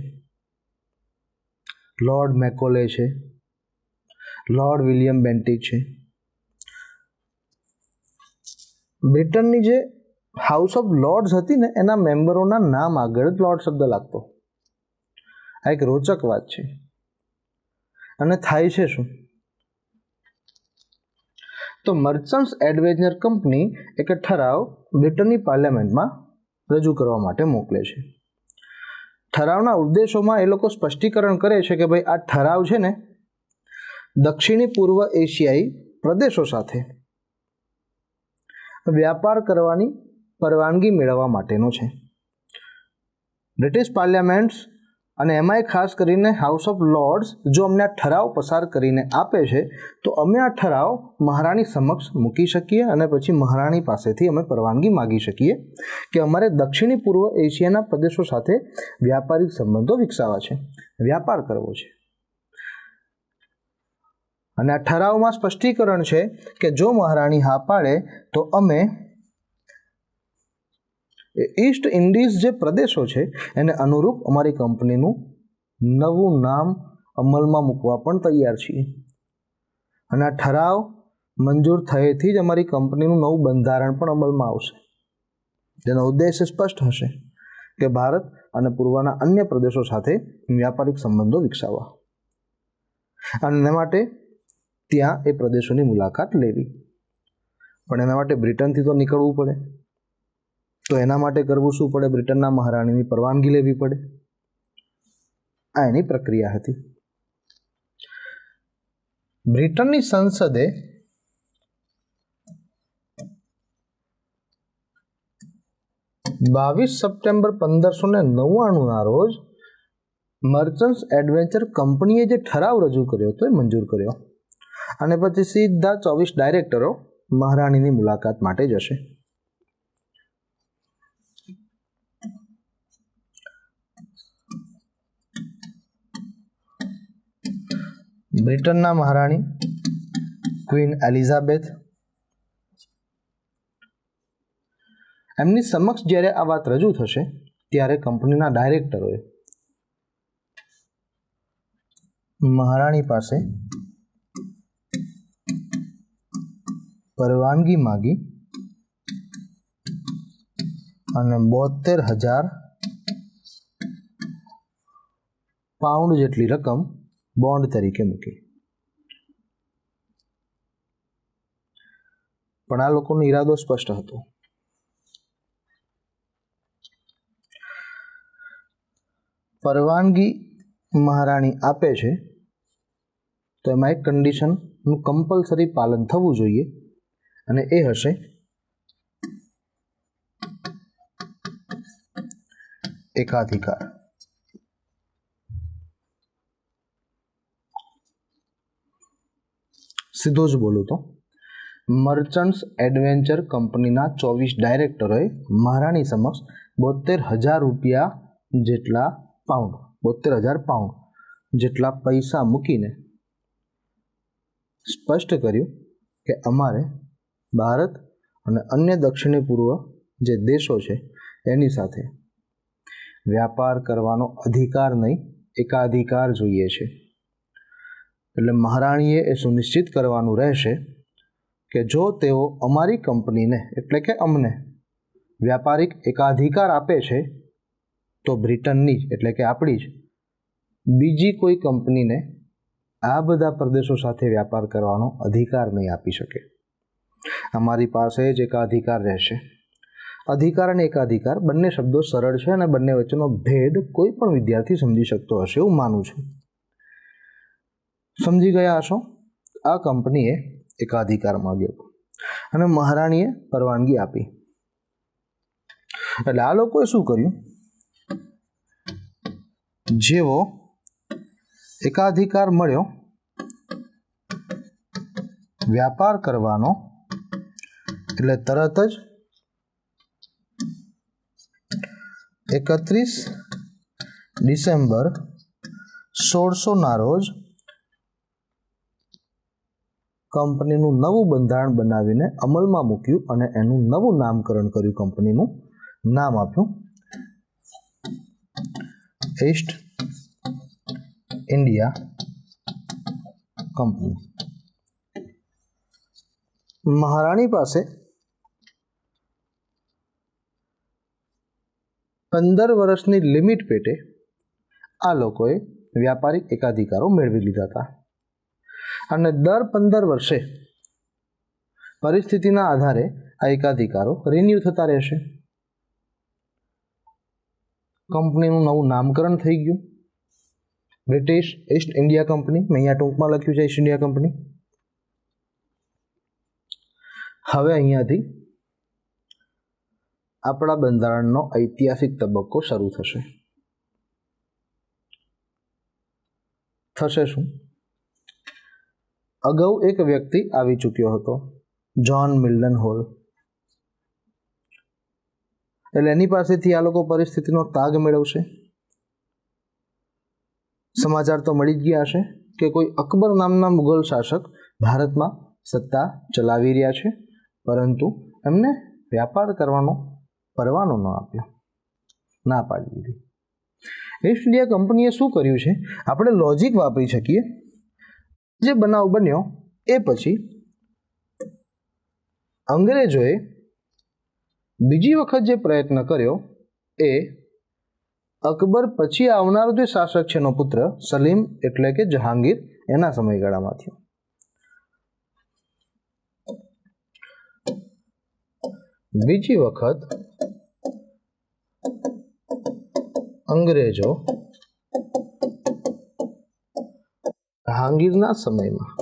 લોર્ડ મેકોલે છે, લોર્ડ વિલિયમ બેન્ટિક છે. બ્રિટનની જે હાઉસ ઓફ લોર્ડ્સ હતી ને એના મેમ્બરોના નામ આગળ જ લોર્ડ શબ્દ લાગતો. આ એક રોચક વાત છે. અને થાય છે શું? તો મર્ચન્ટ્સ એડવાઇઝર કંપની એક ઠરાવ બ્રિટનની પાર્લામેન્ટમાં રજૂ કરવા માટે મોકલે છે. ઠરાવના ઉદ્દેશોમાં એ લોકો સ્પષ્ટીકરણ કરે છે કે ભાઈ આ ઠરાવ છે ને દક્ષિણી પૂર્વ એશિયાઈ પ્રદેશો સાથે વ્યાપાર કરવાની પરવાનગી મેળવવા માટેનો છે. બ્રિટિશ પાર્લામેન્ટ્સ અને એમાંય ખાસ કરીને હાઉસ ઓફ લોર્ડ્સ જો અમને આ ઠરાવ પસાર કરીને આપે છે તો અમે આ ઠરાવ મહારાણી સમક્ષ મૂકી શકીએ અને પછી મહારાણી પાસેથી અમે પરવાનગી માગી શકીએ કે અમારે દક્ષિણી પૂર્વ એશિયાના પ્રદેશો સાથે વ્યાપારિક સંબંધો વિકસાવવા છે, વ્યાપાર કરવો છે. અને આ ઠરાવમાં સ્પષ્ટીકરણ છે કે જો મહારાણી હા પાડે તો અમે ઈસ્ટ ઇન્ડિઝ જે પ્રદેશો છે એને અનુરૂપ અમારી કંપનીનું નવું નામ અમલમાં મૂકવા પણ તૈયાર છીએ. અને આ ઠરાવ મંજૂર થયેથી જ અમારી કંપનીનું નવું બંધારણ પણ અમલમાં આવશે, જેનો ઉદ્દેશ સ્પષ્ટ હશે કે ભારત અને પૂર્વના અન્ય પ્રદેશો સાથે વ્યાપારિક સંબંધો વિકસાવવા. અને એના માટે ત્યાં એ પ્રદેશોની મુલાકાત લેવી. પણ એના માટે બ્રિટનથી તો નીકળવું પડે. તો એના માટે કરવું શું પડે? બ્રિટનના મહારાણીની પરવાનગી લેવી પડે. આ એની પ્રક્રિયા હતી. બ્રિટનની સંસદે બાવીસ સપ્ટેમ્બર 1599 રોજ મર્ચન્ટ્સ એડવેન્ચર કંપનીએ જે ઠરાવ રજૂ કર્યો હતો એ મંજૂર કર્યો અને પછી સીધા 24 ડાયરેક્ટરો મહારાણીની મુલાકાત માટે જશે. બ્રિટનના મહારાણી ક્વીન એલિઝાબેથ, એમની સમક્ષ જ્યારે આ વાત રજૂ થશે ત્યારે કંપનીના ડાયરેક્ટરોએ મહારાણી પાસે પરવાનગી માગી અને 72,000 પાઉન્ડ જેટલી રકમ બોન્ડ તરીકે મૂકી. પણ આ લોકોનો ઈરાદો સ્પષ્ટ હતો. પરવાનગી મહારાણી આપે છે તો એમાં એક કન્ડિશનનું કમ્પલસરી પાલન થવું જોઈએ અને એ હશે એકાધિકાર. સીધો જ બોલું તો મર્ચન્ટ્સ એડવેન્ચર કંપનીના 24 ડાયરેક્ટરોએ મહારાણી સમક્ષ 72,000 રૂપિયા જેટલા પાઉન્ડ 72,000 પાઉન્ડ જેટલા પૈસા મૂકીને સ્પષ્ટ કર્યું કે અમારે ભારત અને અન્ય દક્ષિણ પૂર્વ જે દેશો છે એની સાથે વ્યાપાર કરવાનો અધિકાર નહીં, એકાધિકાર જોઈએ છે. એટલે મહારાણીએ એ સુનિશ્ચિત કરવાનું રહેશે કે જો તેઓ અમારી કંપનીને એટલે કે અમને વ્યાપારિક એકાધિકાર આપે છે તો બ્રિટનની એટલે કે આપણી જ બીજી કોઈ કંપનીને આ બધા પ્રદેશો સાથે વ્યાપાર કરવાનો અધિકાર નહીં આપી શકે. અમારી પાસે જ એકાધિકાર રહેશે. અધિકાર અને એકાધિકાર બંને શબ્દો સરળ છે અને બંને વચ્ચેનો ભેદ કોઈ પણ વિદ્યાર્થી સમજી શકતો હશે એવું માનું છું. સમજી ગયા હશો. આ કંપનીએ એકાધિકાર માંગ્યો અને મહારાણીએ પરવાનગી આપી. એટલે આ લોકોએ શું કર્યું, જેવો એકાધિકાર મળ્યો વ્યાપાર કરવાનો એટલે તરત જ 31 ડિસેમ્બર 1600ના રોજ કંપનીનું નવું બંધારણ બનાવીને અમલમાં મૂક્યું અને એનું નવું નામકરણ કર્યું. કંપનીનું નામ આપ્યું ઈસ્ટ ઇન્ડિયા કંપની. મહારાણી પાસે 15 વર્ષની લિમિટ પેટે આ લોકોએ વ્યાપારિક એકાધિકારો મેળવી લીધા હતા અને દર 15 વર્ષે પરિસ્થિતિના આધારે આ એકાધિકારો રિન્યૂ થતા રહેશે. કંપનીનું નવું નામકરણ થઈ ગયું બ્રિટિશ ઈસ્ટ ઇન્ડિયા કંપની. મેં અહીંયા ટૂંકમાં લખ્યું છે ઈસ્ટ ઇન્ડિયા કંપની. હવે અહીંયાથી આપણા બંધારણનો ઐતિહાસિક તબક્કો શરૂ થશે. થશે શું? અગાઉ એક વ્યક્તિ આવી ચૂક્યો હતો, જ્હોન મિલ્ટન હોલ. એટલે એની પાસેથી આ લોકો પરિસ્થિતિનો તાગ મેળવશે. સમાચાર તો મળી જ ગયા હશે કે કોઈ અકબર નામના મુઘલ શાસક ભારતમાં સત્તા ચલાવી રહ્યા છે, પરંતુ એમને વ્યાપાર કરવાનો પરવાનો ન આપ્યો, ના પાડી દીધી. ઈસ્ટ ઇન્ડિયા કંપનીએ શું કર્યું છે, આપણે લોજિક વાપરી શકીએ. જે બનાવ બન્યો એ પછી અંગ્રેજોએ બીજી વખત જે પ્રયત્ન કર્યો એ અકબર પછી આવનારો જે શાસક છે એનો પુત્ર સલીમ એટલે કે જહાંગીર એના સમયગાળામાં થયો. બીજી વખત અંગ્રેજો જહાંગીરના સમયમાં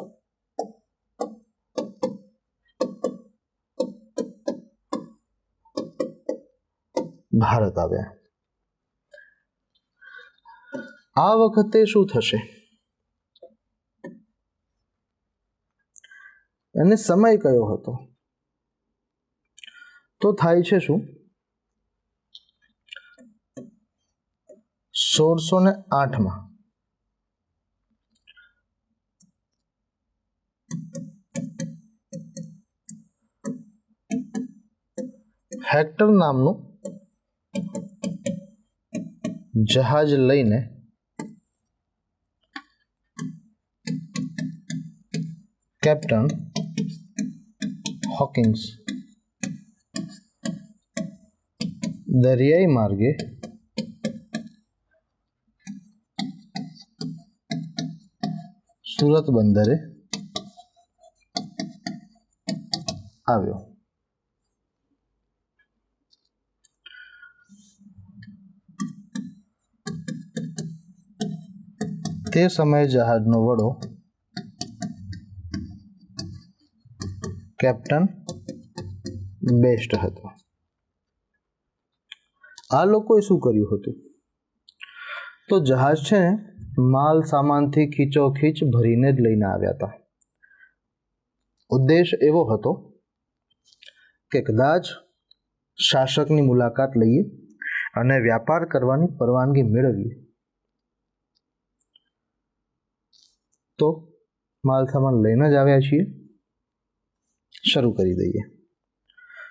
ભારત આવ્યા. આ વખતે શું થશે અને સમય કયો હતો? તો થાય છે શું, 1608 હેક્ટર નામનું જહાજ લઈને કેપ્ટન હોકિંગ્સ દરિયાઈ માર્ગે સુરત બંદરે આવ્યો. તે સમયે જહાજનો વડો કેપ્ટન બેસ્ટ હતો. આ લોકોએ શું કર્યું હતું? તો જહાજ છે ને માલ સામાનથી ખીચોખીચ ભરીને જ લઈને આવ્યા હતા. ઉદ્દેશ એવો હતો કે કદાચ શાસકની મુલાકાત લઈએ અને વ્યાપાર કરવાની પરવાનગી મેળવીએ તો માલ સામાન લઈને જ આવ્યા છીએ, શરૂ કરી દઈએ.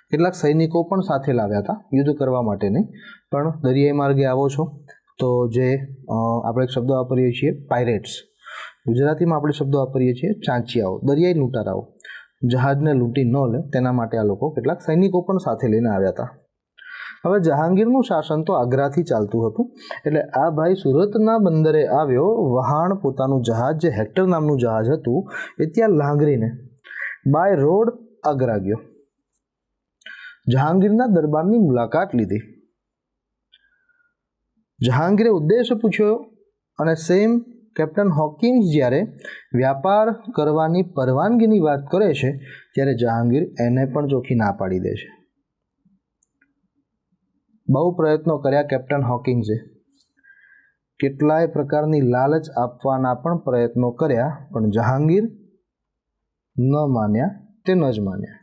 કેટલાક સૈનિકો પણ સાથે લાવ્યા હતા, યુદ્ધ કરવા માટે નહીં, પણ દરિયાઈ માર્ગે આવો છો તો જે આપણે એક શબ્દ વાપરીએ છીએ પાયરેટ્સ, ગુજરાતીમાં આપણે શબ્દ વાપરીએ છીએ ચાંચિયાઓ, દરિયાઈ લૂંટારાઓ, જહાજને લૂંટી ન લે તેના માટે આ લોકો કેટલાક સૈનિકો પણ સાથે લઈને આવ્યા હતા. હવે જહાંગીરનું શાસન તો આગ્રાથી ચાલતું હતું, એટલે આ ભાઈ સુરતના બંદરે આવ્યો, વહાણ પોતાનું જહાજ જે હેક્ટર નામનું જહાજ હતું એ ત્યાં લાંગરીને બાય રોડ આગ્રા ગયો, જહાંગીરના દરબારની મુલાકાત લીધી. જહાંગીરે ઉદ્દેશ પૂછ્યો અને સેમ કેપ્ટન હોકિંગ્સ જ્યારે વ્યાપાર કરવાની પરવાનગીની વાત કરે છે ત્યારે જહાંગીર એને પણ ચોખ્ખી ના પાડી દે છે. બહુ પ્રયત્નો કર્યા કેપ્ટન હોકિંગ્સે, કેટલાય પ્રકારની લાલચ આપવાના પણ પ્રયત્નો કર્યા, પણ જહાંગીર ન માન્યા તે ન જ માન્યા.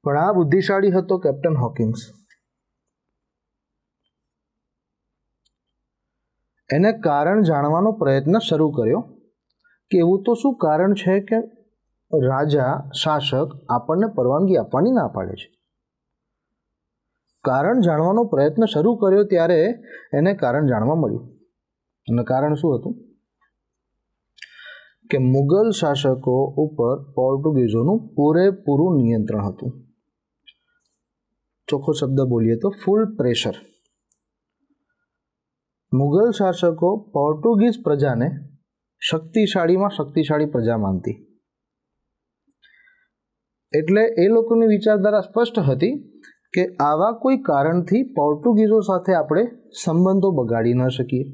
પણ આ બુદ્ધિશાળી હતો કેપ્ટન હોકિંગ્સ. એને કારણ જાણવાનો પ્રયત્ન શરૂ કર્યો કે એવું તો શું કારણ છે કે રાજા શાસક આપણને પરવાનગી આપવાની ના પાડે છે. કારણ જાણવાનો પ્રયત્ન શરૂ કર્યો ત્યારે એને કારણ જાણવા મળ્યું, અને કારણ શું હતું કે મુગલ શાસકો ઉપર પોર્ટુગીઝોનું પૂરેપૂરું નિયંત્રણ હતું. ચોખ્ખો શબ્દ બોલીએ તો ફૂલ પ્રેશર. મુગલ શાસકો પોર્ટુગીઝ પ્રજાને શક્તિશાળીમાં શક્તિશાળી પ્રજા માનતી, એટલે એ લોકોની વિચારધારા સ્પષ્ટ હતી કે આવા કોઈ કારણથી પોર્ટુગીઝો સાથે આપણે સંબંધો બગાડી ન શકીએ,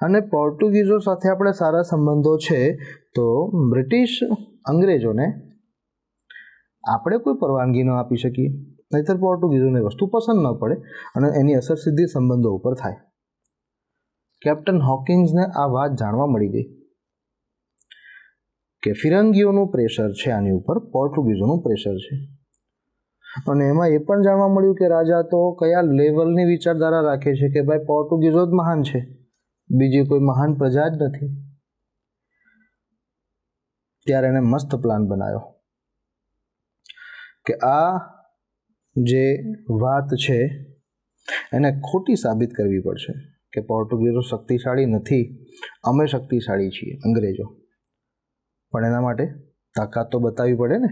અને પોર્ટુગીઝો સાથે આપણે સારા સંબંધો છે તો બ્રિટિશ અંગ્રેજોને આપણે કોઈ પરવાનગી ન આપી શકીએ, નહીંતર પોર્ટુગીઝોને વસ્તુ પસંદ ન પડે અને એની અસર સીધી સંબંધો ઉપર થાય. કેપ્ટન હોકિંગ્સને આ વાત જાણવા મળી ગઈ કે ફિરંગીઓનું પ્રેશર છે આની ઉપર, પોર્ટુગીઝોનું પ્રેશર છે, અને એમાં એ પણ જાણવા મળ્યું કે રાજા તો કયા લેવલની વિચારધારા રાખે છે કે ભાઈ પોર્ટુગીઝો જ મહાન છે, બીજી કોઈ મહાન પ્રજા જ નથી. ત્યારે એને મસ્ત પ્લાન બનાવ્યો કે આ જે વાત છે એને ખોટી સાબિત કરવી પડશે કે પોર્ટુગીઝો શક્તિશાળી નથી, અમે શક્તિશાળી છીએ અંગ્રેજો, પણ એના માટે તાકાત તો બતાવવી પડે ને.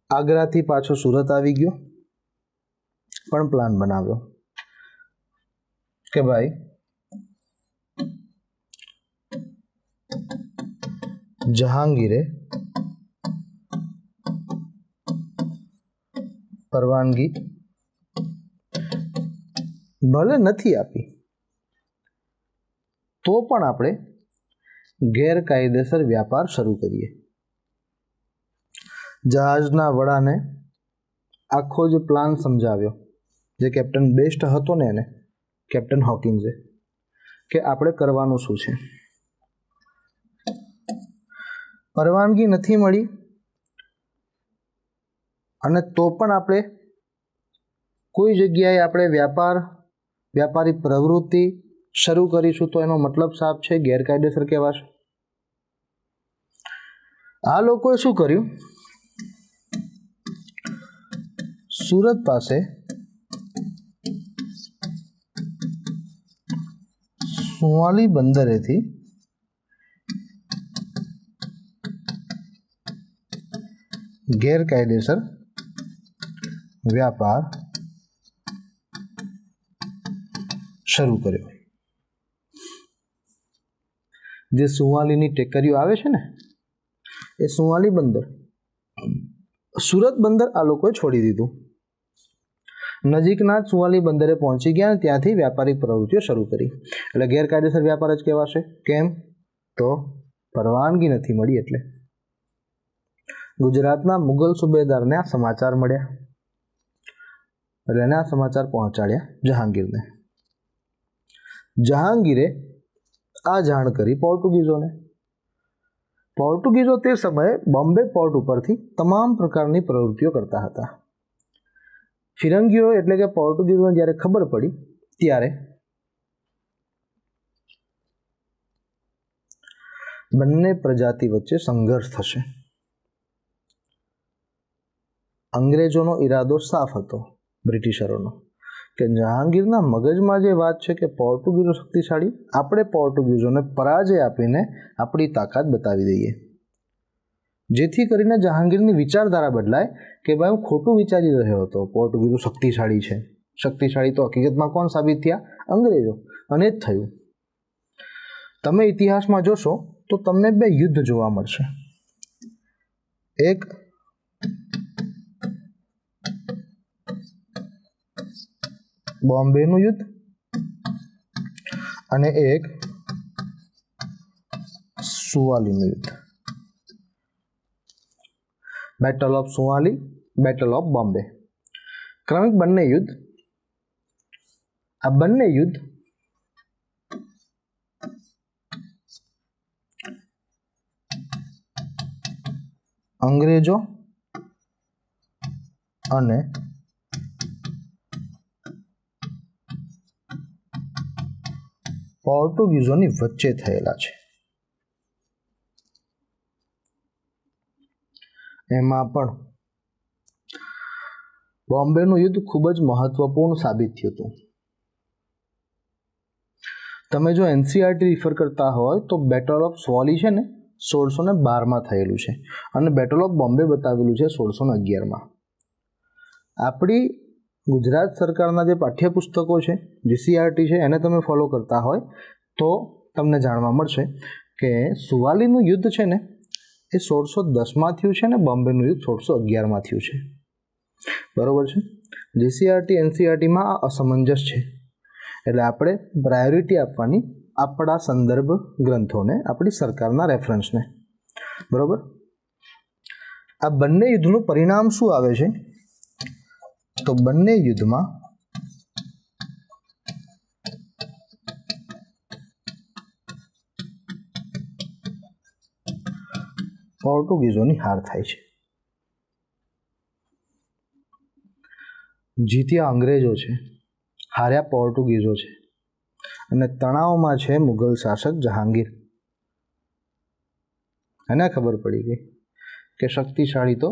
આગ્રાથી પાછો સુરત આવી ગયો, પણ પ્લાન બનાવ્યો કે ભાઈ જહાંગીરે પરવાનગી ભલે નથી આપી તો પણ આપણે ગેરકાયદેસર વ્યાપાર શરૂ કરીએ. જહાજના વડાને આખો જે પ્લાન સમજાવ્યો, જે કેપ્ટન બેસ્ટ હતો ને એને, કેપ્ટન હોકિન્સે, કે આપણે કરવાનું શું છે. પરવાનગી નથી મળી અને તો પણ આપણે કોઈ જગ્યાએ આપણે વ્યાપારી પ્રવૃત્તિ શરૂ કરીશું તો એનો મતલબ સાફ છે ગેરકાયદેસર કહેવાશે. આ લોકોએ શું કર્યું, સુરત પાસે સુવાલી બંદરેથી ગેરકાયદેસર વ્યાપાર શરૂ કર્યો. જે સુવાલીની ટેકરીઓ આવે છે ને, એ સુવાલી બંદર, સુરત બંદર આ લોકોએ છોડી દીધું. નજીકના જ સુવાલી બંદરે પહોંચી ગયા અને ત્યાંથી વ્યાપારિક પ્રવૃત્તિઓ શરૂ કરી. એટલે ગેરકાયદેસર વ્યાપાર જ કહેવાશે. કેમ? તો પરવાનગી નથી મળી. એટલે ગુજરાતના મુગલ સુબેદારને આ સમાચાર મળ્યા, એટલે એને આ સમાચાર પહોંચાડ્યા જહાંગીરને. જહાંગીરે આ જાણ કરી પોર્ટુગીઝોને. પોર્ટુગીઝો તે સમયે બોમ્બે પોર્ટ ઉપરથી તમામ પ્રકારની પ્રવૃત્તિઓ કરતા હતા. ફિરંગીઓ એટલે કે પોર્ટુગીઝોને જ્યારે ખબર પડી ત્યારે બંને પ્રજાતિ વચ્ચે સંઘર્ષ થશે. અંગ્રેજોનો ઈરાદો સાફ હતો, બ્રિટિશરોનો, કે જહાંગીરના મગજમાં જે વાત છે કે પોર્ટુગીઝો શક્તિશાળી, આપણે પોર્ટુગીઝોને પરાજય આપીને આપણી તાકાત બતાવી દઈએ. જેથી કરીને જહાંગીરની વિચારધારા બદલાય કે ભાઈ હું ખોટું વિચારી રહ્યો હતો, પોર્ટુગીઝો શક્તિશાળી છે. શક્તિશાળી તો હકીકતમાં કોણ સાબિત થયા? અંગ્રેજો. અને જ થયું. તમે ઇતિહાસમાં જોશો તો તમને બે યુદ્ધ જોવા મળશે. એક બોમ્બેનું યુદ્ધ અને એક સુવાલીનું યુદ્ધ. Battle of Suvali, battle of Bombay. ક્રમિક બંને યુદ્ધ. આ બંને યુદ્ધ અંગ્રેજો અને પોર્ટુગીઝોની વચ્ચે થયેલા છે. એમાં પણ બોમ્બેનું યુદ્ધ ખૂબ જ મહત્વપૂર્ણ સાબિત થયું હતું. તમે જો એનસીઆરટી રિફર કરતા હોય તો બેટલ ઓફ સુવાલી છે ને 1612માં થયેલું છે અને બેટલ ઓફ બોમ્બે બતાવેલું છે 1611માં. આપણી ગુજરાત સરકારના જે પાઠ્યપુસ્તકો છે, જીસીઆરટી છે, એને તમે ફોલો કરતા હોય તો તમને જાણવા મળશે કે સુવાલીનું યુદ્ધ છે ને એ 1610માં થયું છે ને બોમ્બેનું યુદ્ધ 1611માં થયું છે. બરોબર છે. જીસીઆરટી એનસીઆરટીમાં આ અસમંજસ છે. એટલે આપણે પ્રાયોરિટી આપવાની આપણા સંદર્ભ ગ્રંથોને, આપણી સરકારના રેફરન્સને. બરોબર. આ બંને યુદ્ધનું પરિણામ શું આવે છે? તો બંને યુદ્ધમાં પોર્ટુગીઝોની હાર થાય છે. જીત્યા અંગ્રેજો છે, હાર્યા પોર્ટુગીઝો છે અને તણાવમાં છે મુગલ શાસક જહાંગીર. એને ખબર પડી ગઈ કે શક્તિશાળી તો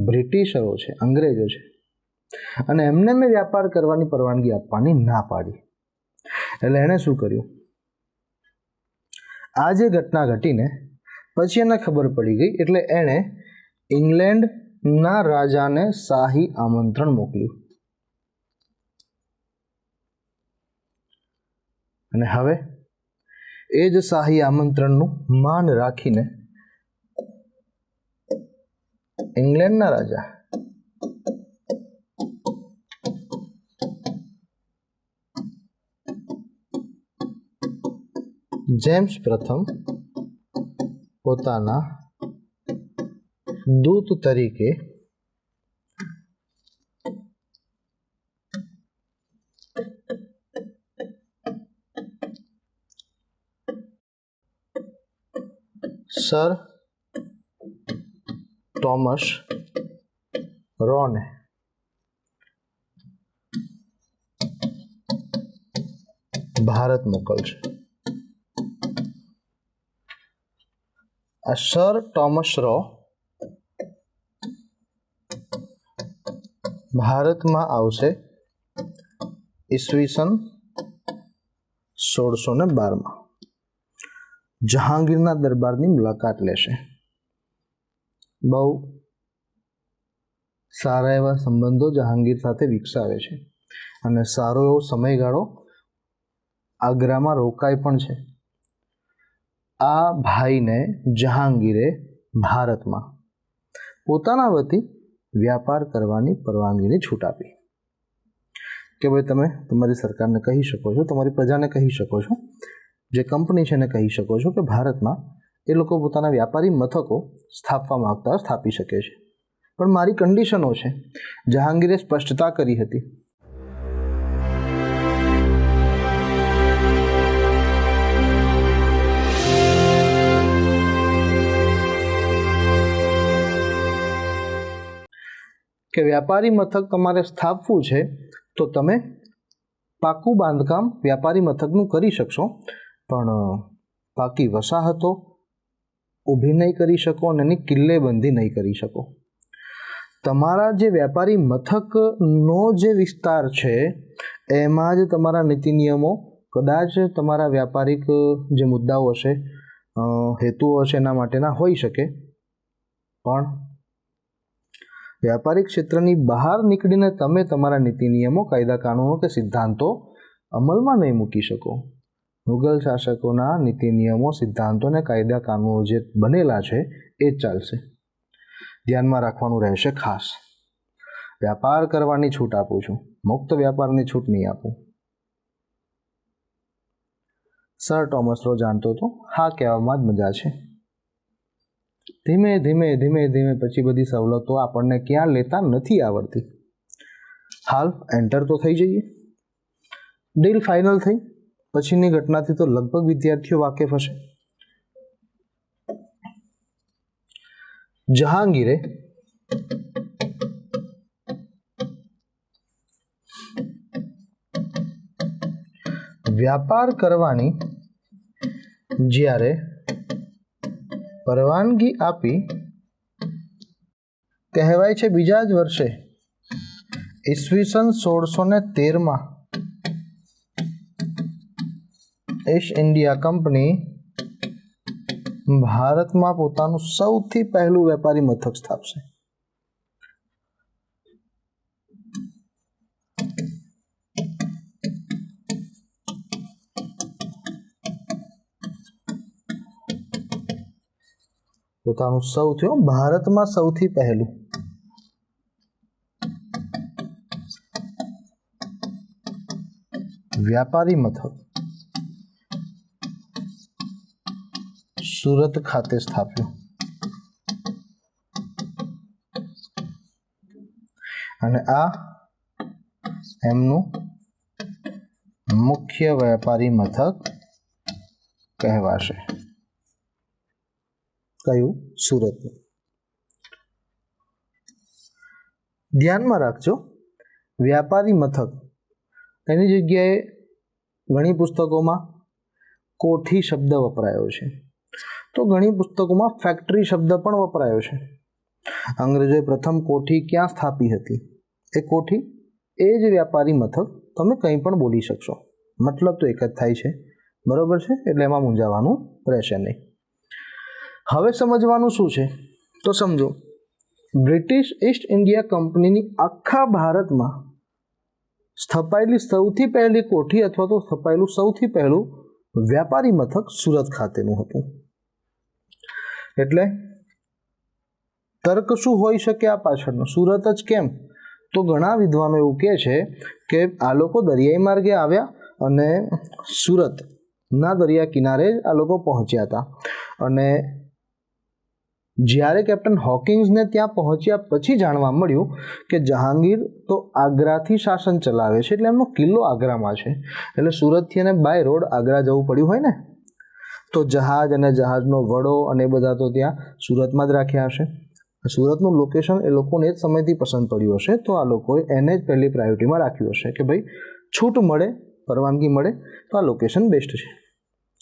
બ્રિટિશરો છે, અંગ્રેજો છે અને એમને મેં વ્યાપાર કરવાની પરવાનગી આપવાની ના પાડી. એટલે એણે શું કર્યું? આ જે ઘટના ઘટીને પછી એને ખબર પડી ગઈ એટલે એણે ઇંગ્લેન્ડના રાજાને શાહી આમંત્રણ મોકલ્યું. અને હવે એ જ શાહી આમંત્રણનું માન રાખીને ઇંગ્લેન્ડના રાજા જેમ્સ પ્રથમ પોતાના દૂત તરીકે સર ટોમસ રોને ભારત મોકલશે. આ સર ટોમસ રો ભારતમાં આવશે ઈસવીસન 1612 જહાંગીરના દરબારની મુલાકાત લેશે. બહુ સારા એવા સંબંધો જહાંગીર સાથે વિકસાવે છે અને સારો એવો સમયગાળો આગ્રામાં રોકાય પણ છે. આ ભાઈને જહાંગીરે ભારતમાં પોતાના વતી વ્યાપાર કરવાની પરવાનગીની છૂટ આપી કે ભાઈ તમે તમારી સરકારને કહી શકો છો, તમારી પ્રજાને કહી શકો છો, જે કંપની છે એને કહી શકો છો કે ભારતમાં એ લોકો પોતાના વ્યાપારી મથકો સ્થાપવા માંગતા સ્થાપી શકે છે, પણ મારી કન્ડિશનો છે. જહાંગીરે સ્પષ્ટતા કરી હતી. કે વ્યાપારી મથક તમારે સ્થાપવું છે તો તમે પાકું બાંધકામ વ્યાપારી મથકનું કરી શકશો, પણ બાકી વસાહતો ઊભી નહીં કરી શકો અને એની કિલ્લેબંધી નહીં કરી શકો. તમારા જે વ્યાપારી મથકનો જે વિસ્તાર છે એમાં જ તમારા નીતિ નિયમો કદાચ તમારા વ્યાપારિક જે મુદ્દાઓ હશે, હેતુઓ હશે એના માટેના હોઈ શકે, પણ વ્યાપારિક ક્ષેત્રની બહાર નીકળીને તમે તમારા નીતિ નિયમો, કાયદા કાનૂનો કે સિદ્ધાંતો અમલમાં નહીં મૂકી શકો. મુગલ શાસકોના નીતિ નિયમો, સિદ્ધાંતો અને કાયદા કાનૂનો જે બનેલા છે એ જ ચાલશે. ધ્યાનમાં રાખવાનું રહેશે ખાસ. વ્યાપાર કરવાની છૂટ આપું છું, મુક્ત વ્યાપારની છૂટ નહીં આપું. સર ટોમસ રો જાણતો હતો હા કહેવામાં જ મજા છે. ધીમે ધીમે ધીમે ધીમે પછી બધી સવલતો આપણને ક્યાં લેતા નથી આવડતી. હાલ એન્ટર તો થઈ જઈએ. ડીલ ફાઇનલ થઈ. પછીની ઘટનાથી તો લગભગ વિદ્યાર્થીઓ વાકેફ હશે. જહાંગીરે વ્યાપાર કરવાની જ્યારે પરવાનગી આપી, કહેવાય છે બીજા જ વર્ષે ઈસવીસન 1613 ઈસ્ટ ઇન્ડિયા કંપની ભારતમાં પોતાનું સૌથી પહેલું વેપારી મથક સ્થાપશે. પોતાનું ભારતમાં સૌથી પહેલું વ્યાપારી મથક સુરત ખાતે સ્થાપ્યું અને આ એમનું મુખ્ય વેપારી મથક કહેવાશે. કયું? સુરત. ધ્યાનમાં રાખજો, વ્યાપારી મથક એની જગ્યાએ ઘણી પુસ્તકોમાં કોઠી શબ્દ વપરાયો છે, તો ઘણી પુસ્તકોમાં ફેક્ટરી શબ્દ પણ વપરાયો છે. અંગ્રેજોએ પ્રથમ કોઠી ક્યાં સ્થાપી હતી? એ કોઠી એ જ વ્યાપારી મથક. તમે કંઈ પણ બોલી શકશો, મતલબ તો એક જ થાય છે. બરોબર છે? એટલે એમાં મૂંઝાવાનું રહેશે નહીં. હવે સમજવાનું શું છે તો સમજો. બ્રિટિશ ઈસ્ટ ઇન્ડિયા કંપનીની આખા ભારતમાં સ્થપાયેલી સૌથી પહેલી કોઠી અથવા તો સ્થપાયેલું સૌથી પહેલું વ્યાપારી મથક સુરત ખાતેનું હતું. એટલે તર્ક શું હોઈ શકે આ પાછળનો? સુરત જ કેમ? તો ઘણા વિદ્વાનો એવું કહે છે કે આ લોકો દરિયાઈ માર્ગે આવ્યા અને સુરતના દરિયા કિનારે આ લોકો પહોંચ્યા હતા, અને જ્યારે કેપ્ટન હોકિંગ્સને ત્યાં પહોંચ્યા પછી જાણવા મળ્યું કે જહાંગીર તો આગ્રાથી શાસન ચલાવે છે, એટલે એમનો કિલ્લો આગ્રામાં છે, એટલે સુરતથી એને બાય રોડ આગ્રા જવું પડ્યું હોય ને, તો જહાજ અને જહાજનો વડો અને એ બધા તો ત્યાં સુરતમાં જ રાખ્યા હશે. સુરતનું લોકેશન એ લોકોને એ જ સમયથી પસંદ પડ્યું હશે, તો આ લોકોએ એને જ પહેલી પ્રાયોરિટીમાં રાખ્યું હશે કે ભાઈ છૂટ મળે, પરવાનગી મળે તો આ લોકેશન બેસ્ટ છે.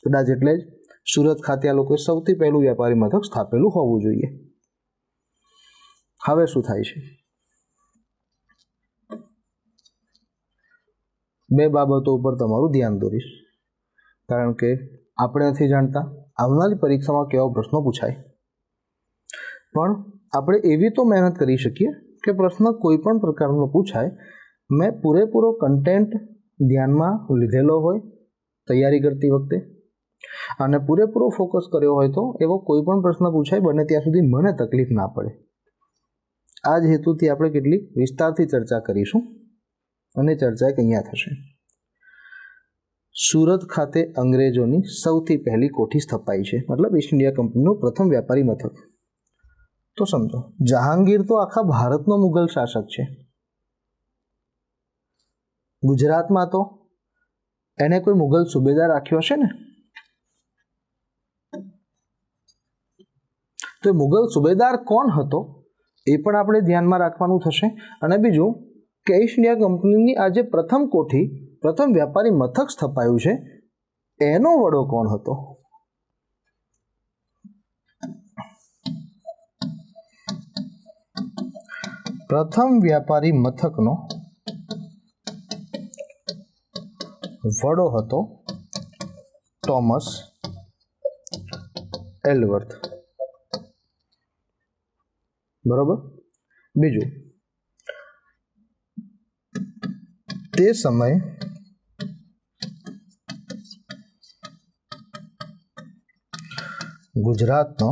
કદાચ એટલે જ સુરત ખાતે આ લોકોએ સૌથી પહેલું વ્યાપારી મથક સ્થાપેલું હોવું જોઈએ. હવે શું થાય છે? બે બાબતો ઉપર તમારું ધ્યાન દોરીશ, કારણ કે આપણે નથી જાણતા આવનારી પરીક્ષામાં કેવા પ્રશ્નો પૂછાય, પણ આપણે એવી તો મહેનત કરી શકીએ કે પ્રશ્ન કોઈ પણ પ્રકારનો પૂછાય, મેં પૂરેપૂરો કન્ટેન્ટ ધ્યાનમાં લીધેલો હોય તૈયારી કરતી વખતે અને પૂરેપૂરો ફોકસ કર્યો હોય તો એવો કોઈ પણ પ્રશ્ન પૂછાય બને ત્યાં સુધી મને તકલીફ ના પડે. આ જ હેતુથી આપણે કેટલીક વિસ્તારથી ચર્ચા કરીશું અને ચર્ચા અહીંયા થશે. સુરત ખાતે અંગ્રેજોની સૌથી પહેલી કોઠી સ્થપાઈ છે, મતલબ ઈસ્ટ ઇન્ડિયા કંપનીનું પ્રથમ વ્યાપારી મથક. તો સમજો, જહાંગીર તો આખા ભારતનો મુગલ શાસક છે. ગુજરાતમાં તો એને કોઈ મુગલ સુબેદાર રાખ્યો હશે ને, તો મુગલ સુબેદાર કોણ હતો એ પણ આપણે ધ્યાનમાં રાખવાનું થશે. અને બીજું કે ઈસ્ટ ઇન્ડિયા કંપનીની આ જે પ્રથમ કોઠી, પ્રથમ વ્યાપારી મથક સ્થપાયું છે, એનો વડો કોણ હતો? પ્રથમ વ્યાપારી મથકનો વડો હતો ટોમસ એલવર્થ. બરોબર. બીજું, તે સમયે ગુજરાતનો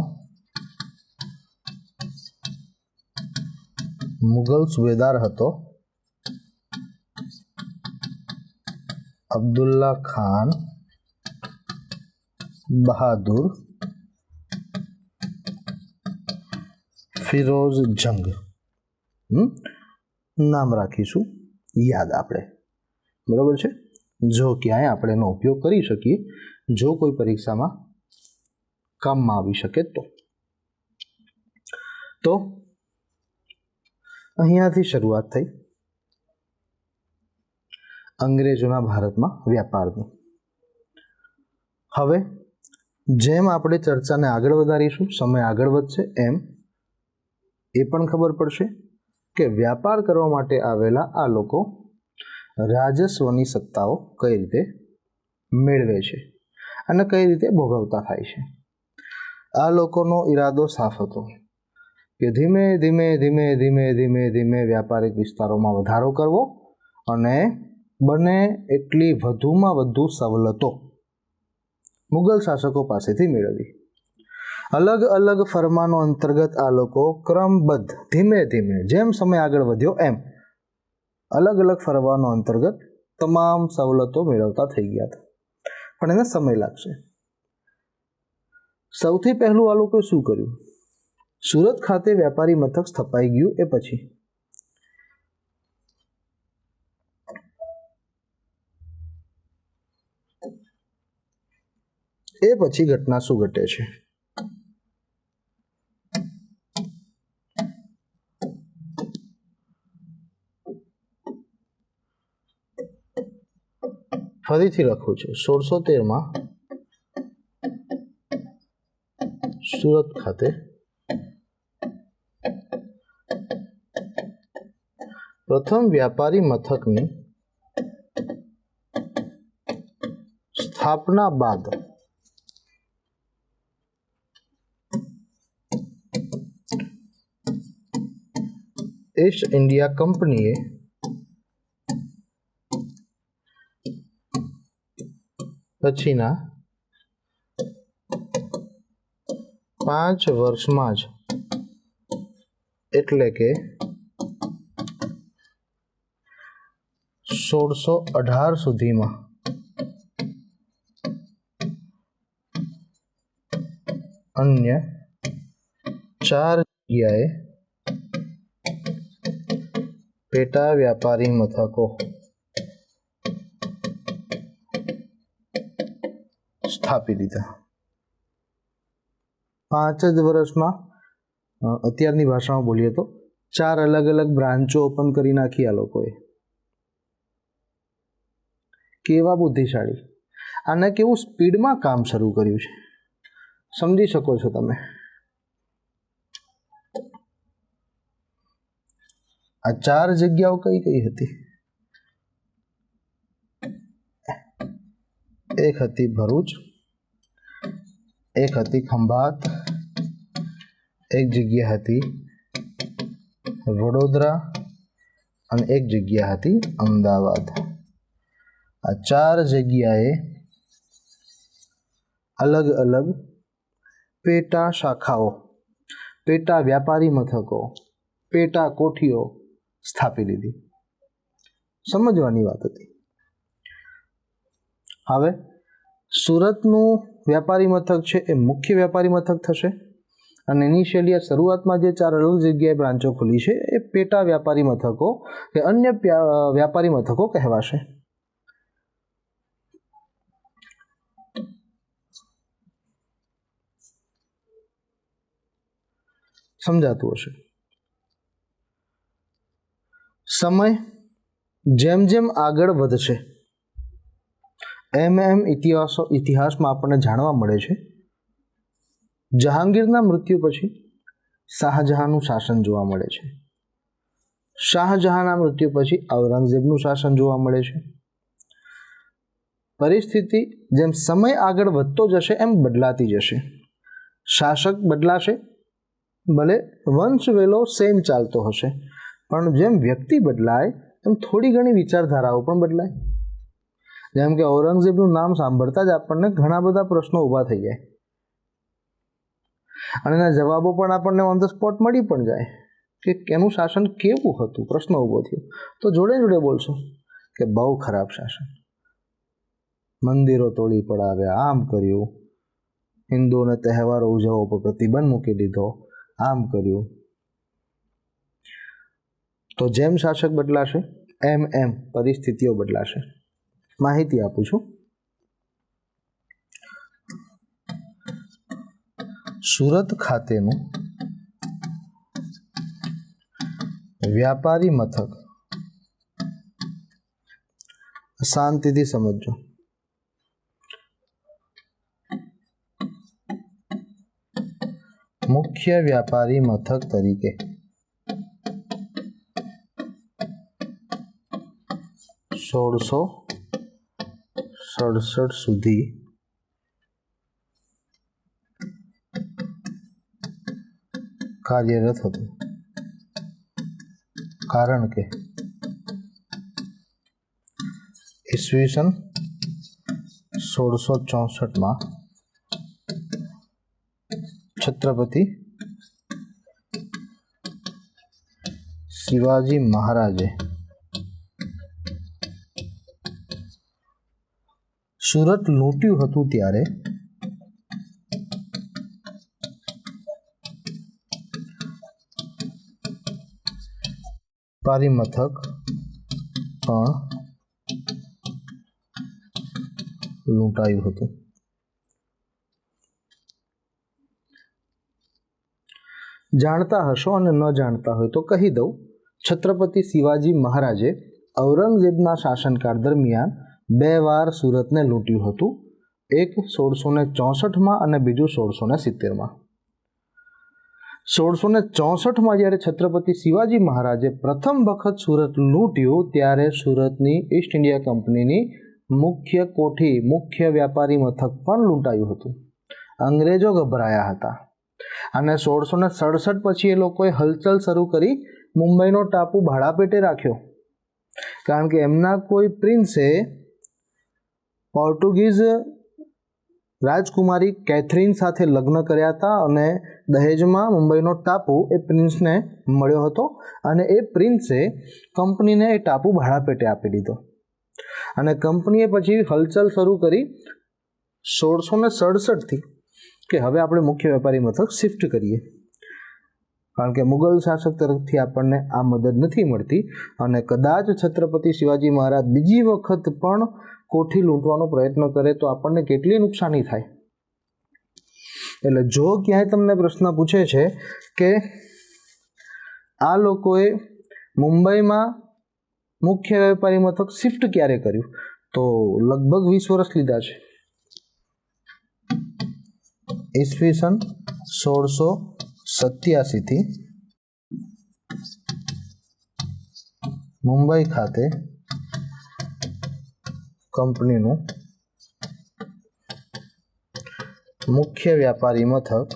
મુગલ સુબેદાર હતો અબ્દુલ્લા ખાન બહાદુર ફિરોઝ જંગ. નામ રાખીશું યાદ આપણે, બરાબર છે. જો ક્યાંય આપણે એનો ઉપયોગ કરી શકીએ, જો કોઈ પરીક્ષામાં કામમાં આવી શકે તો અહીંયાથી શરૂઆત થઈ અંગ્રેજોના ભારતમાં વ્યાપારની. હવે જેમ આપણે ચર્ચાને આગળ વધારીશું, સમય આગળ વધશે, એમ એ પણ ખબર પડશે કે વ્યાપાર કરવા માટે આવેલા આ લોકો રાજસ્વની સત્તાઓ કઈ રીતે મેળવે છે અને કઈ રીતે ભોગવતા થાય છે. આ લોકોનો ઈરાદો સાફ હતો કે ધીમે ધીમે ધીમે ધીમે ધીમે ધીમે વ્યાપારિક વિસ્તારોમાં વધારો કરવો અને બને એટલી વધુમાં વધુ સવલતો મુગલ શાસકો પાસેથી મેળવવી. અલગ અલગ ફરમાનો અંતર્ગત આ લોકો ક્રમબદ્ધ ધીમે ધીમે જેમ સમય આગળ વધ્યો એમ અલગ અલગ ફરમાનો અંતર્ગત તમામ સવલતો મેળવતા થઈ ગયા હતા, પણ એને સમય લાગશે. સૌથી પહેલું આ લોકોએ શું કર્યું? સુરત ખાતે વ્યાપારી મથક સ્થપાઈ ગયું એ પછી ઘટના શું ઘટે છે? ફરીથી લખું છું. 1613માં સુરત ખાતે પ્રથમ વ્યાપારી મથકની સ્થાપના બાદ ઈસ્ટ ઇન્ડિયા કંપનીએ પછીના 5 વર્ષમાં જ, એટલે કે 1618 સુધીમાં અન્ય 4 જગ્યાએ પેટા વ્યાપારી મથકો સ્થાપી દીધા. 5 જ વર્ષમાં અત્યારની ભાષામાં બોલીએ તો 4 અલગ અલગ બ્રાન્ચો ઓપન કરી નાખી આ લોકોએ. કેવા બુદ્ધિશાળી, આને કેવું સ્પીડમાં કામ શરૂ કર્યું છે સમજી શકો છો તમે. આ 4 જગ્યાઓ કઈ કઈ હતી? એક હતી ભરૂચ, એક હતી ખંભાત, એક જગ્યા હતી વડોદરા અને એક જગ્યા હતી અમદાવાદ. આ 4 જગ્યાએ અલગ અલગ પેટા શાખાઓ, પેટા વ્યાપારી મથકો, પેટા કોઠીઓ સ્થાપી દીધી. સમજવાની વાત હતી. હવે સુરતનું વ્યાપારી મથક છે એ મુખ્ય વ્યાપારી મથક થશે અને ઇનિશિયલી આ શરૂઆતમાં જે 4 અલગ જગ્યાએ બ્રાન્ચો ખુલી છે એ પેટા વ્યાપારી મથકો કે અન્ય વ્યાપારી મથકો કહેવાશે. સમજાતું હશે. સમય જેમ જેમ આગળ વધશે એમ ઇતિહાસમાં આપણને જાણવા મળે છે જહાંગીરના મૃત્યુ પછી શાહજહાંનું શાસન જોવા મળે છે. શાહજહાંના મૃત્યુ પછી ઔરંગઝેબનું શાસન જોવા મળે છે. પરિસ્થિતિ જેમ સમય આગળ વધતો જશે એમ બદલાતી જશે. શાસક બદલાશે, ભલે વંશ વેલો સેમ ચાલતો હશે, પણ જેમ વ્યક્તિ બદલાય એમ થોડી ઘણી વિચારધારાઓ પણ બદલાય. જેમ કે ઔરંગઝેબનું નામ સાંભળતા જ આપણને ઘણા બધા પ્રશ્નો ઊભા થઈ જાય અને એના જવાબો પણ આપણને ઓન ધ સ્પોટ મળી પણ જાય કે એનું શાસન કેવું હતું. પ્રશ્ન ઊભો થયો તો જોડે જોડે બોલશો કે બહુ ખરાબ શાસન, મંદિરો તોડી પડાવ્યા, આમ કર્યું, હિન્દુઓને તહેવારો ઉજવવા પર પ્રતિબંધ મૂકી દીધો, આમ કર્યું. તો જેમ શાસક બદલાશે એમ એમ પરિસ્થિતિઓ બદલાશે. માહિતી આપું છું. સુરત ખાતેનું વ્યાપારી મથક, શાંતિથી સમજજો, મુખ્ય વ્યાપારી મથક તરીકે 1667 સુધી કાર્યરત હતું. કારણ કે ઈસવીસન 1664માં છત્રપતિ શિવાજી મહારાજે સુરત લૂંટ્યું હતું ત્યારે વ્યાપારી મથક પણ લૂંટાયું હતું. જાણતા હશો અને ન જાણતા હોય તો કહી દઉં. છત્રપતિ શિવાજી મહારાજે ઔરંગઝેબના શાસનકાળ દરમિયાન 2 વાર સુરતને લૂંટ્યું હતું. એક 1664માં અને બીજું 1670માં. 1664માં જ્યારે છત્રપતિ શિવાજી મહારાજે પ્રથમ વખત સુરત લૂંટ્યું ત્યારે સુરતની ઈસ્ટ ઇન્ડિયા કંપનીની મુખ્ય કોઠી, મુખ્ય વ્યાપારી મથક પણ લૂંટાયું હતું. અંગ્રેજો ગભરાયા હતા અને 1667 પછી એ લોકોએ હલચલ શરૂ કરી મુંબઈનો ટાપુ ભાડા પેટે રાખ્યો. કારણ કે એમના કોઈ પ્રિન્સે પોર્ટુગીઝ રાજકુમારી કેથરીન સાથે લગ્ન કર્યા હતા અને દહેજમાં મુંબઈનો ટાપુ એ પ્રિન્સને મળ્યો હતો અને એ પ્રિન્સે કંપનીને એ ટાપુ ભાડા પેટે આપી દીધો. અને કંપનીએ પછી હલચલ શરૂ કરી 1667થી કે હવે આપણે મુખ્ય વેપારી મથક શિફ્ટ કરીએ. કારણ કે મુગલ શાસક તરફથી આપણને આ મદદ નથી મળતી અને કદાચ છત્રપતિ શિવાજી મહારાજ બીજી વખત પણ કોઠી લૂંટવાનો પ્રયત્ન કરે તો આપણને કેટલી નુકસાની થાય. એટલે જો ક્યાંય તમને પ્રશ્ન પૂછે છે કે આ લોકોએ મુંબઈમાં મુખ્ય વેપારી મથક શિફ્ટ ક્યારે કર્યું, તો લગભગ 20 વર્ષ લીધા છે. ઈસવીસન 1687 થી મુંબઈ ખાતે કંપનીનું મુખ્ય વ્યાપારી મથક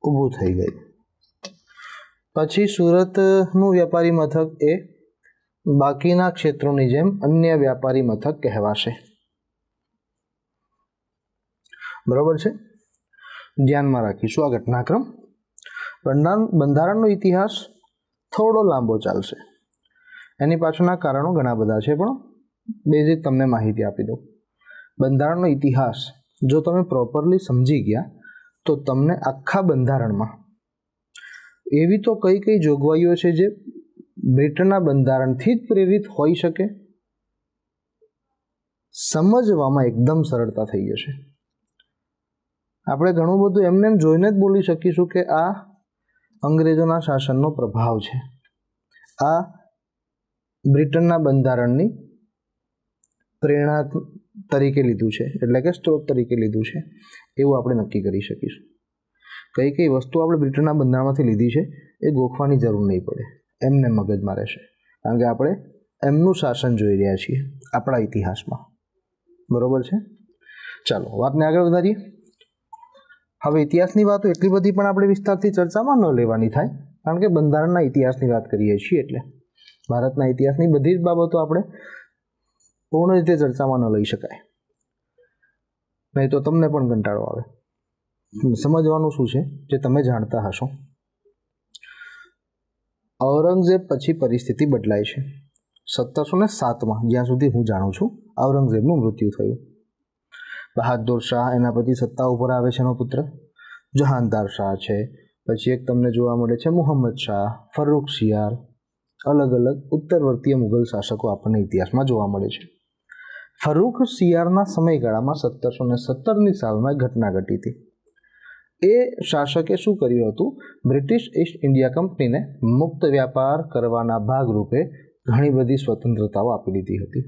ઊભું થઈ ગયું. પછી સુરતનું વ્યાપારી મથક એ બાકીના ક્ષેત્રોની જેમ અન્ય વ્યાપારી મથક કહેવાશે. બરોબર છે, ધ્યાનમાં રાખીશું આ ઘટનાક્રમ. બંધારણનો ઇતિહાસ થોડો લાંબો ચાલશે, એની પાછળના કારણો ઘણા બધા છે, પણ બેઝિક તમને માહિતી આપી દઉં. બંધારણનો ઇતિહાસ જો તમે પ્રોપરલી સમજી ગયા તો તમને આખા બંધારણમાં એવી તો કઈ કઈ જોગવાઈઓ છે જે બ્રિટનના બંધારણથી જ પ્રેરિત હોઈ શકે, સમજવામાં એકદમ સરળતા થઈ જશે. આપણે ઘણું બધું એમને એમ જોઈને જ બોલી શકીશું કે આ અંગ્રેજોના શાસનનો પ્રભાવ છે, આ બ્રિટનના બંધારણની પ્રેરણા તરીકે લીધું છે, એટલે કે સ્ત્રોત તરીકે લીધું છે, એવું આપણે નક્કી કરી શકીશું. કઈ કઈ વસ્તુ આપણે બ્રિટનના બંધારણમાંથી લીધી છે એ ગોખવાની જરૂર નહીં પડે, એમને મગજમાં રહેશે, કારણ કે આપણે એમનું શાસન જોઈ રહ્યા છીએ આપણા ઇતિહાસમાં. બરોબર છે, ચાલો વાતને આગળ વધારીએ. હવે ઇતિહાસની વાતો એટલી બધી પણ આપણે વિસ્તારથી ચર્ચામાં ન લેવાની થાય, કારણ કે બંધારણના ઇતિહાસની વાત કરીએ છીએ એટલે ભારતના ઇતિહાસની બધી જ બાબતો આપણે પૂર્ણ રીતે ચર્ચામાં ન લઈ શકાય, નહીં તો તમને પણ કંટાળો આવે. સમજવાનું શું છે જે તમે જાણતા હશો. ઔરંગઝેબ પછી પરિસ્થિતિ બદલાય છે. 1707માં જ્યાં સુધી હું જાણું છું ઔરંગઝેબનું મૃત્યુ થયું. બહાદુર શાહ એના પછી સત્તા ઉપર આવે છે, એનો પુત્ર જહાનદાર શાહ છે. પછી એક તમને જોવા મળે છે મુહમ્મદ શાહ, ફર્રુખ શિયાર, અલગ અલગ ઉત્તરવર્તીય મુગલ શાસકો આપણને ઇતિહાસમાં જોવા મળે છે. ફર્રુખ શિયારના સમયગાળામાં 1717ની સાલમાં એક ઘટના ઘટી હતી. એ શાસકે શું કર્યું હતું, બ્રિટિશ ઈસ્ટ ઇન્ડિયા કંપનીને મુક્ત વ્યાપાર કરવાના ભાગરૂપે ઘણી બધી સ્વતંત્રતાઓ આપી દીધી હતી,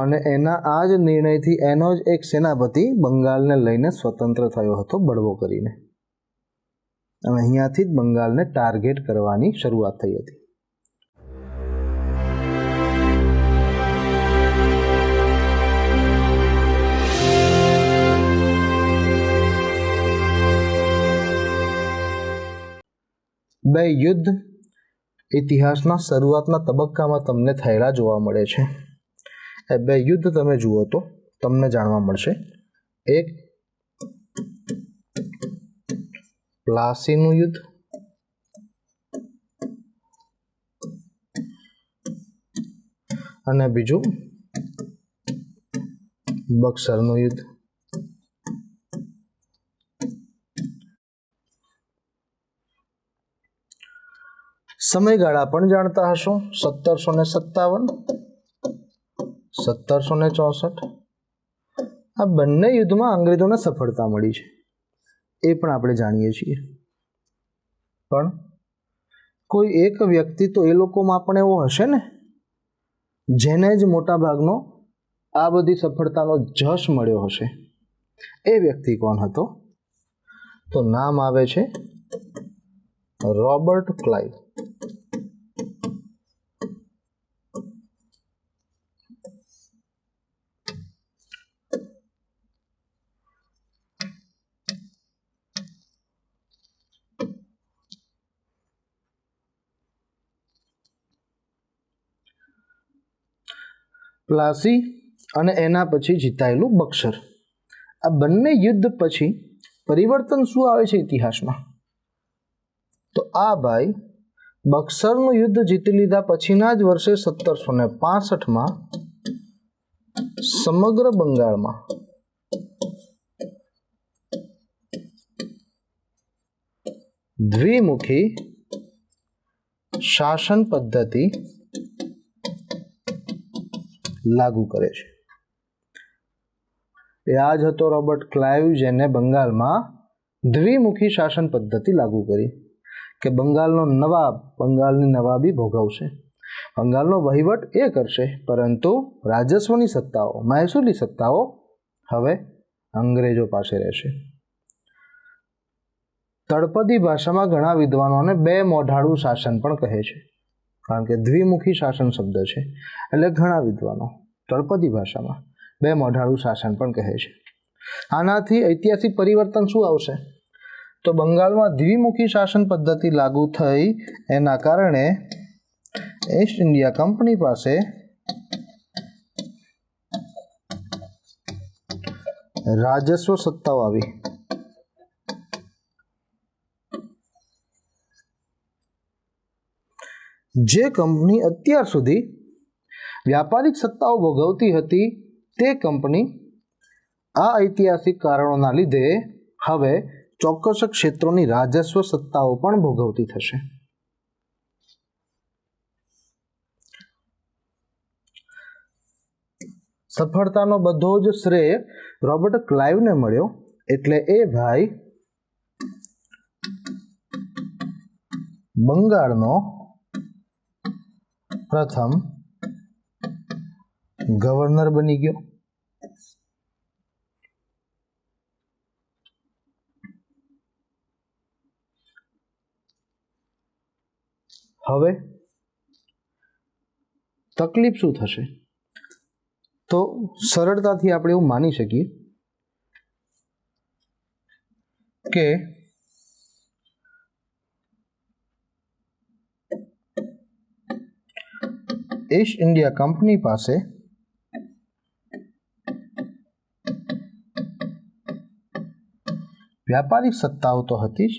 અને એના આ જ નિર્ણયથી એનો જ એક સેનાપતિ બંગાળને લઈને સ્વતંત્ર થયો હતો બળવો કરીને, અને અહીંયાથી જ બંગાળને ટાર્ગેટ કરવાની શરૂઆત થઈ હતી. બે યુદ્ધ ઇતિહાસના શરૂઆતના તબક્કામાં તમને થયેલા જોવા મળે છે. એ બે યુદ્ધ તમે જુઓ તો તમને જાણવા મળશે. એક પ્લાસીનું યુદ્ધ અને બીજું બક્સરનું યુદ્ધ. સમયગાળા પણ જાણતા હશો, 1757, 1764. આ બંને યુદ્ધમાં અંગ્રેજોને સફળતા મળી છે, એ પણ આપણે જાણીએ છીએ. પણ કોઈ એક વ્યક્તિ તો એ લોકોમાં પણ એવો હશે ને જેને જ મોટા ભાગનો આ બધી સફળતાનો જશ મળ્યો હશે. એ વ્યક્તિ કોણ હતો? તો નામ આવે છે રોબર્ટ ક્લાઇવ. પ્લાસી અને એના પછી જીતાયેલું બક્સર, આ બંને યુદ્ધ પછી પરિવર્તન શું આવે છે ઇતિહાસમાં? તો આ ભાઈ બક્સરનું યુદ્ધ જીતી લીધા પછીના જ વર્ષે 1765માં સમગ્ર બંગાળમાં દ્વિમુખી શાસન પદ્ધતિ લાગુ કરે છે. એ આ જ હતો રોબર્ટ ક્લાઇવ, જેને બંગાળમાં દ્વિમુખી શાસન પદ્ધતિ લાગુ કરી કે બંગાળનો નવાબ બંગાળની નવાબી ભોગવશે, બંગાળનો વહીવટ એ કરશે, પરંતુ રાજસ્વની સત્તાઓ, મહેસૂલી સત્તાઓ હવે અંગ્રેજો પાસે રહેશે. તળપદી ભાષામાં ઘણા વિદ્વાનોને બે મોઢાળું શાસન પણ કહે છે, કારણ કે દ્વિમુખી શાસન શબ્દ છે એટલે ઘણા વિદ્વાનો તળપદી ભાષામાં બે મોઢાળું શાસન પણ કહે છે. આનાથી ઐતિહાસિક પરિવર્તન શું આવશે? તો બંગાળમાં દ્વિમુખી શાસન પદ્ધતિ લાગુ થઈ એના કારણે ઈસ્ટ ઇન્ડિયા કંપની પાસે રાજસ્વ સત્તાઓ આવી. જે કંપની અત્યાર સુધી વ્યાપારિક સત્તાઓ ભોગવતી હતી તે કંપની આ ઐતિહાસિક કારણોના લીધે હવે ચોક્કસ ક્ષેત્રોની રાજસ્વ સત્તાઓ પણ ભોગવતી થશે. સફળતાનો બધો જ શ્રેય રોબર્ટ ક્લાઇવને મળ્યો, એટલે એ ભાઈ બંગાળનો પ્રથમ ગવર્નર બની ગયો. હવે તકલીફ શું થશે? તો સરળતાથી આપણે એવું માની શકીએ કે ઈસ્ટ ઇન્ડિયા કંપની પાસે વ્યાપારિક સત્તાઓ તો હતી જ,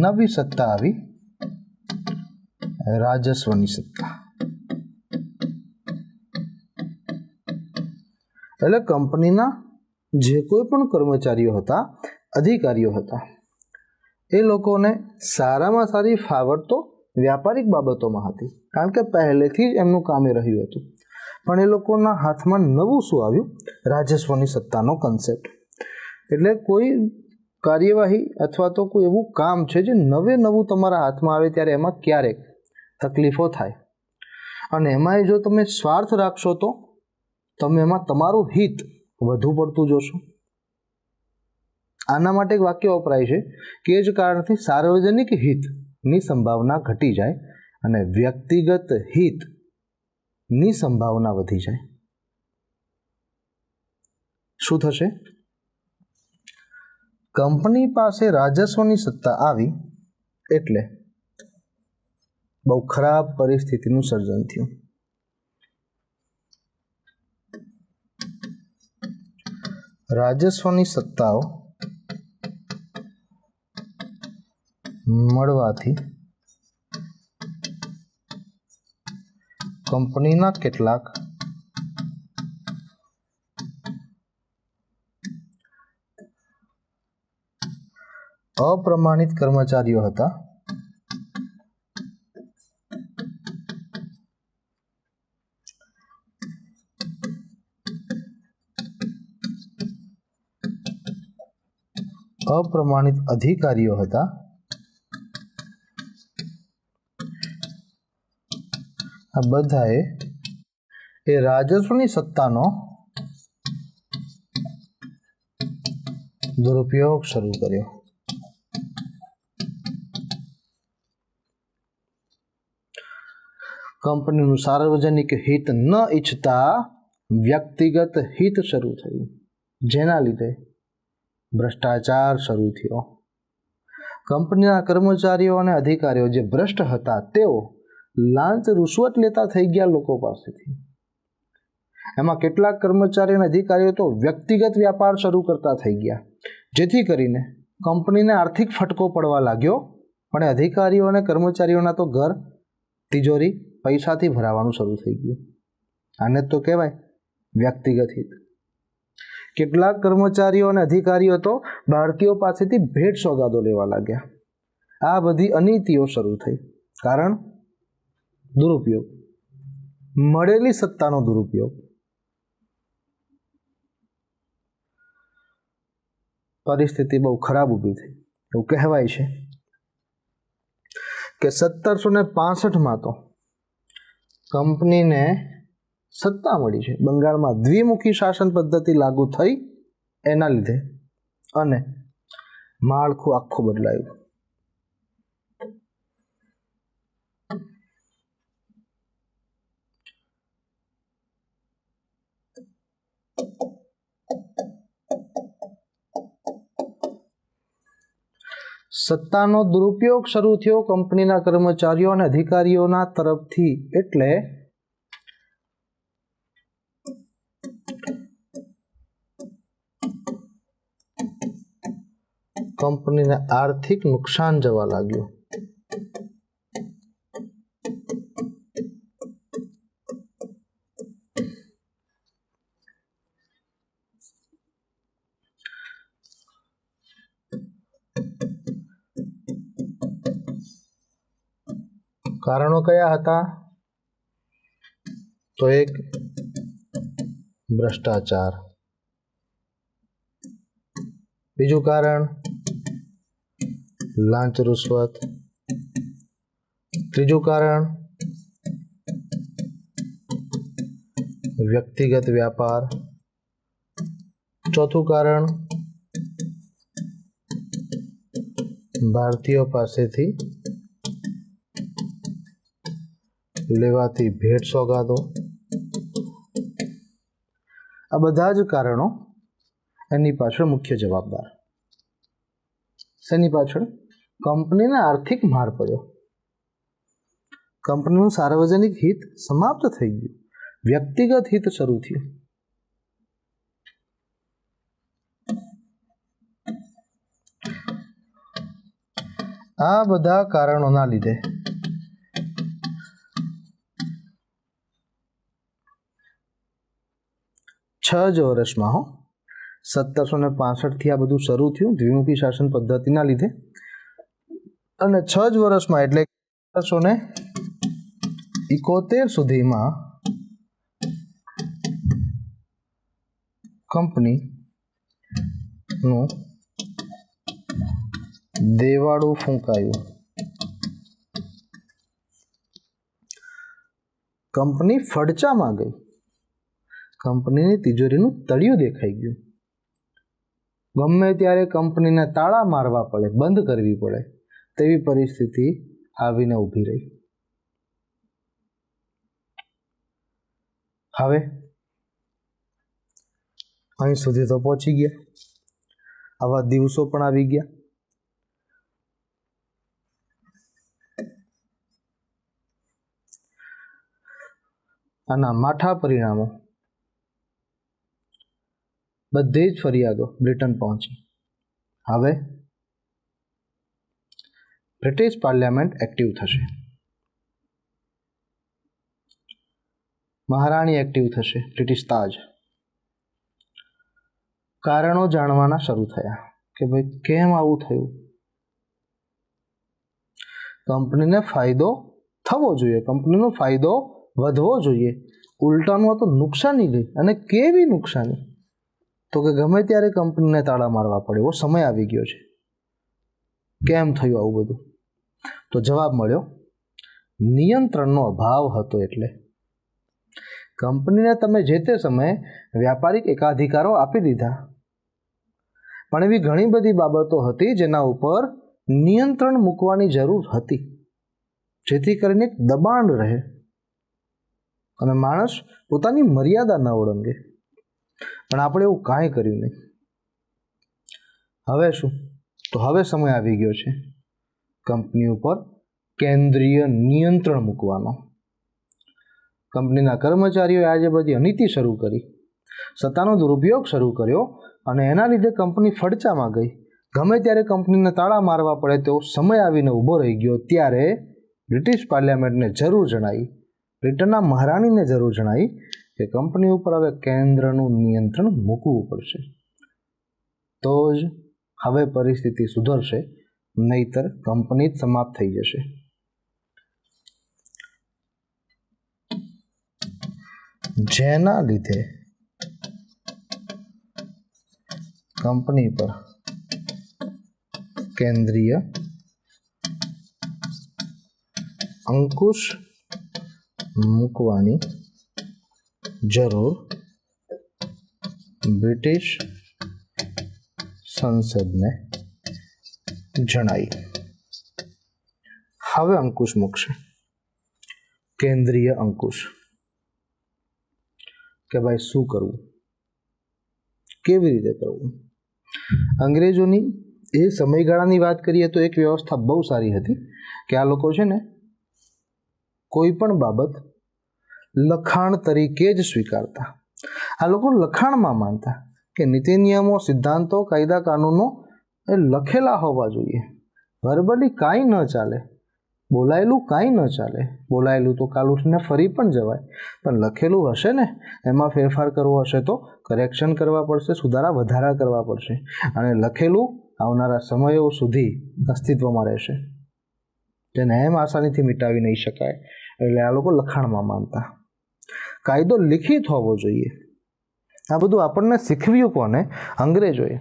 નવી સત્તા આવી રાજસ્વની સત્તા. એટલે કંપનીના જે કોઈ પણ કર્મચારીઓ હતા, અધિકારીઓ હતા, એ લોકોને સારામાં સારી ફાવટ તો વ્યાપારિક બાબતોમાં હતી, કારણ કે પહેલેથી જ એમનું કામ એ રહ્યું હતું. પણ એ લોકોના હાથમાં નવું શું આવ્યું? રાજસ્વની સત્તાનો કન્સેપ્ટ. એટલે કોઈ કાર્યવાહી અથવા તો કોઈ એવું કામ છે જે નવું તમારા હાથમાં આવે ત્યારે એમાં ક્યારેક તકલીફો થાય, અને એમાંય જો તમે સ્વાર્થ રાખશો તો તમે એમાં તમારું હિત વધુ પડતું જોશો. આના માટે એક વાક્ય વપરાય છે કે એ જ કારણથી સાર્વજનિક હિતની સંભાવના ઘટી જાય અને વ્યક્તિગત હિતની સંભાવના વધી જાય. શું થશે? કંપની પાસે રાજસ્વની સત્તા આવી એટલે બહુ ખરાબ પરિસ્થિતિનું સર્જન થયું. રાજસ્વની સત્તાઓ મળવાથી કંપનીના કેટલાક અપ્રમાણિત કર્મચારીઓ હતા અપ્રમાણિત અધિકારીઓ હતા, આ બધાએ એ રાજસ્વની સત્તાનો દુરુપયોગ શરૂ કર્યો. કંપનીનું સાર્વજનિક હિત ન ઈચ્છતા વ્યક્તિગત હિત શરૂ થયું, જેના લીધે ભ્રષ્ટાચાર શરૂ થયો. કંપનીના કર્મચારીઓ અને અધિકારીઓ જે ભ્રષ્ટ હતા તેઓ લાંચ રૂશ્વત લેતા થઈ ગયા લોકો પાસેથી. એમાં કેટલાક કર્મચારીઓ અને અધિકારીઓ તો વ્યક્તિગત વ્યાપાર શરૂ કરતા થઈ ગયા, જેથી કરીને કંપનીને આર્થિક ફટકો પડવા લાગ્યો. પણ અધિકારીઓ અને કર્મચારીઓના તો ઘર તિજોરી પૈસાથી ભરાવાનું શરૂ થઈ ગયું. આને તો કહેવાય વ્યક્તિગત હિત. કેટલાક કર્મચારીઓ અને અધિકારીઓ તો ભારતીયો પાસેથી ભેટ સોગાદો લેવા લાગ્યા. આ બધી અનીતિઓ શરૂ થઈ. કારણ દુરુપયોગ. મળેલી સત્તાનો દુરુપયોગ. પરિસ્થિતિ બહુ ખરાબ ઊભી થઈ. એવું કહેવાય છે કે 1765 તો કંપનીને સત્તા મળી છે. બંગાળમાં દ્વિમુખી શાસન પદ્ધતિ લાગુ થઈ એના લીધે, અને માળખું આખું બદલાયું. સત્તાનો દુરુપયોગ શરૂ થયો કંપનીના કર્મચારીઓ અને અધિકારીઓના તરફથી. એટલે કંપનીને આર્થિક નુકસાન જવા લાગ્યું. કારણો કયા હતા? તો એક, ભ્રષ્ટાચાર. બીજું કારણ, લાંચ રૂશ્વત. ત્રીજું કારણ, વ્યક્તિગત વ્યાપાર. ચોથું કારણ, ભારતીયો પાસેથી લેવાતી ભેટ સોગાદો. આ બધા જ કારણો એની પાછળ મુખ્ય જવાબદાર. શેની પાછળ? કંપનીને આર્થિક માર પડ્યો. કંપનીનું સાર્વજનિક હિત સમાપ્ત થઈ ગયું, વ્યક્તિગત હિત શરૂ થયું. આ બધા કારણોના લીધે છ જ વર્ષમાં 1765 આ બધું શરૂ થયું દ્વિમુખી શાસન પદ્ધતિના લીધે, અને 6 જ વર્ષમાં એટલે 1771 સુધીમાં કંપનીનું દેવાળું ફૂંકાયું. કંપની ફડચામાં ગઈ. કંપનીની તિજોરીનું તળિયું દેખાઈ ગયું. ગમે ત્યારે કંપનીને તાળા મારવા પડે, બંધ કરવી પડે તેવી પરિસ્થિતિ આવીને ઊભી રહી. હવે અહીં સુધી તો પહોંચી ગયા. આવા દિવસો પણ આવી ગયા. આના માઠા પરિણામો, બધી જ ફરિયાદો બ્રિટન પહોંચી. હવે બ્રિટિશ પાર્લિયામેન્ટ એક્ટિવ થશે, મહારાણી એક્ટિવ થશે, બ્રિટિશ તાજ. કારણો જાણવાના શરૂ થયા કે ભાઈ કેમ આવું થયું. કંપનીને ફાયદો થવો જોઈએ, કંપનીનો ફાયદો વધવો જોઈએ. ઉલટાનું તો નુકસાની ગઈ, અને કેવી નુકસાની? તો કે ગમે ત્યારે કંપનીને તાળા મારવા પડે એવો સમય આવી ગયો છે. કેમ થયું આવું બધું? તો જવાબ મળ્યો, નિયંત્રણનો અભાવ હતો. એટલે કંપનીને તમે જે તે સમયે વ્યાપારિક એકાધિકારો આપી દીધા, પણ એવી ઘણી બધી બાબતો હતી જેના ઉપર નિયંત્રણ મૂકવાની જરૂર હતી, જેથી કરીને એક દબાણ રહે અને માણસ પોતાની મર્યાદા ન ઓળંગે. પણ આપણે એવું કાંઈ કર્યું નહીં. હવે શું? તો હવે સમય આવી ગયો છે કંપની ઉપર કેન્દ્રીય નિયંત્રણ મૂકવાનો. કંપનીના કર્મચારીઓએ આજે બધી અનીતિ શરૂ કરી, સત્તાનો દુરુપયોગ શરૂ કર્યો, અને એના લીધે કંપની ફડચામાં ગઈ. ગમે ત્યારે કંપનીને તાળા મારવા પડે તેવો સમય આવીને ઊભો રહી ગયો. ત્યારે બ્રિટિશ પાર્લિયામેન્ટને જરૂર જણાઈ, બ્રિટનના મહારાણીને જરૂર જણાઈ કે કંપની ઉપર હવે કેન્દ્રનું નિયંત્રણ મૂકવું પડશે. તો જ હવે પરિસ્થિતિ સુધરશે, નહીતર કંપની જ સમાપ્ત થઈ જશે. જેના લીધે કંપની પર કેન્દ્રીય અંકુશ મૂકવાની જરૂર બ્રિટિશ સંસદને જણાઈ. હવે અંકુશ મૂકશે, કેન્દ્રીય અંકુશ, કે ભાઈ શું કરવું, કેવી રીતે કરવું. અંગ્રેજોની એ સમયગાળાની વાત કરીએ તો એક વ્યવસ્થા બહુ સારી હતી કે આ લોકો છે ને કોઈ પણ બાબત લખાણ તરીકે જ સ્વીકારતા. આ લોકો લખાણમાં માનતા કે નીતિ નિયમો, સિદ્ધાંતો, કાયદા કાનૂનો એ લખેલા હોવા જોઈએ. વર્બલી કાંઈ ન ચાલે, બોલાયેલું કાંઈ ન ચાલે. બોલાયેલું તો કાલ ઉઠીને ફરી પણ જવાય, પણ લખેલું હશે ને એમાં ફેરફાર કરવો હશે તો કરેક્શન કરવા પડશે, સુધારા વધારા કરવા પડશે, અને લખેલું આવનારા સમયો સુધી અસ્તિત્વમાં રહેશે, તેને એમ આસાનીથી મિટાવી નહીં શકાય. એટલે આ લોકો લખાણમાં માનતા. કાયદો લિખિત હોવો જોઈએ. આ બધું આપણને શીખવ્યું કોને? અંગ્રેજોએ.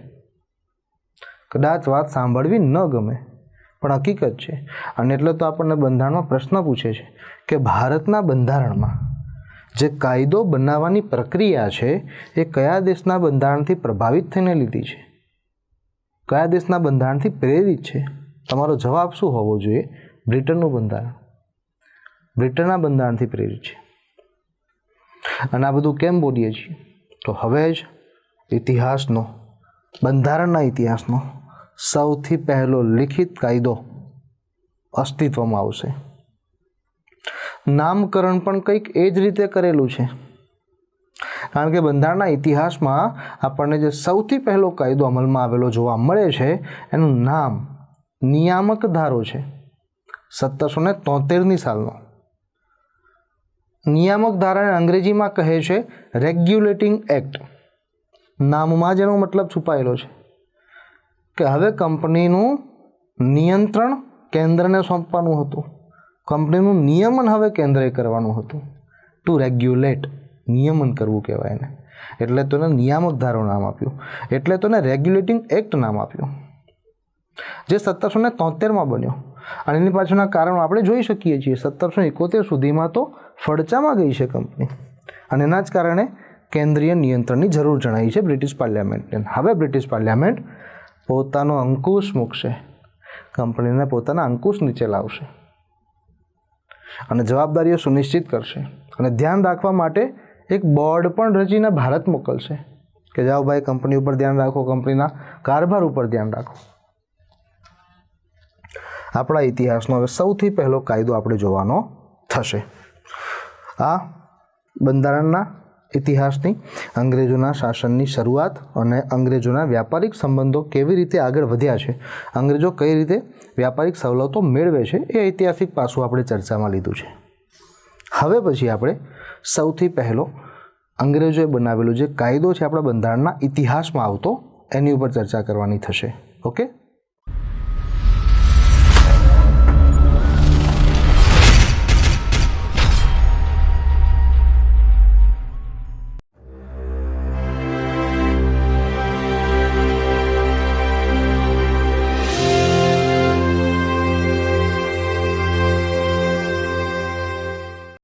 કદાચ વાત સાંભળવી ન ગમે પણ હકીકત છે. અને એટલે તો આપણને બંધારણમાં પ્રશ્ન પૂછે છે કે ભારતના બંધારણમાં જે કાયદો બનાવવાની પ્રક્રિયા છે એ કયા દેશના બંધારણથી પ્રભાવિત થઈને લીધી છે, કયા દેશના બંધારણથી પ્રેરિત છે? તમારો જવાબ શું હોવો જોઈએ? બ્રિટનનું બંધારણ. બ્રિટનના બંધારણથી પ્રેરિત છે. અને આ બધું કેમ બોલીએ છીએ? તો હવે જ ઇતિહાસનો, બંધારણના ઇતિહાસનો સૌથી પહેલો લિખિત કાયદો અસ્તિત્વમાં આવશે. નામકરણ પણ કંઈક એ જ રીતે કરેલું છે. કારણ કે બંધારણના ઇતિહાસમાં આપણને જે સૌથી પહેલો કાયદો અમલમાં આવેલો જોવા મળે છે એનું નામ નિયામક ધારો છે. 1773ની સાલનો નિયામક ધારાને અંગ્રેજીમાં કહે છે રેગ્યુલેટિંગ એક્ટ. નામમાં જ એનો મતલબ છુપાયેલો છે કે હવે કંપનીનું નિયંત્રણ કેન્દ્રને સોંપવાનું હતું, કંપનીનું નિયમન હવે કેન્દ્રએ કરવાનું હતું. ટુ રેગ્યુલેટ, નિયમન કરવું કહેવાય એને. એટલે તો એને નિયામક ધારો નામ આપ્યું, એટલે તો એને રેગ્યુલેટિંગ એક્ટ નામ આપ્યું, જે 1773માં બન્યો. અને એની પાછળના કારણો આપણે જોઈ શકીએ છીએ. 1771 સુધીમાં તો ફડચામાં ગઈ છે કંપની, અને એના જ કારણે કેન્દ્રીય નિયંત્રણની જરૂર જણાઈ છે બ્રિટિશ પાર્લિયામેન્ટને. હવે બ્રિટિશ પાર્લિયામેન્ટ પોતાનો અંકુશ મૂકશે, કંપનીને પોતાના અંકુશ નીચે લાવશે અને જવાબદારીઓ સુનિશ્ચિત કરશે. અને ધ્યાન રાખવા માટે એક બોર્ડ પણ રચીને ભારત મોકલશે કે જાઓ ભાઈ કંપની ઉપર ધ્યાન રાખો, કંપનીના કારભાર ઉપર ધ્યાન રાખો. આપણા ઇતિહાસનો હવે સૌથી પહેલો કાયદો આપણે જોવાનો થશે. આ બંધારણના ઇતિહાસની, અંગ્રેજોના શાસનની શરૂઆત અને અંગ્રેજોના વ્યાપારિક સંબંધો કેવી રીતે આગળ વધ્યા છે, અંગ્રેજો કઈ રીતે વ્યાપારિક સવલતો મેળવે છે, એ ઐતિહાસિક પાસું આપણે ચર્ચામાં લીધું છે. હવે પછી આપણે સૌથી પહેલો અંગ્રેજોએ બનાવેલો જે કાયદો છે આપણા બંધારણના ઇતિહાસમાં આવતો, એની ઉપર ચર્ચા કરવાની થશે. ઓકે.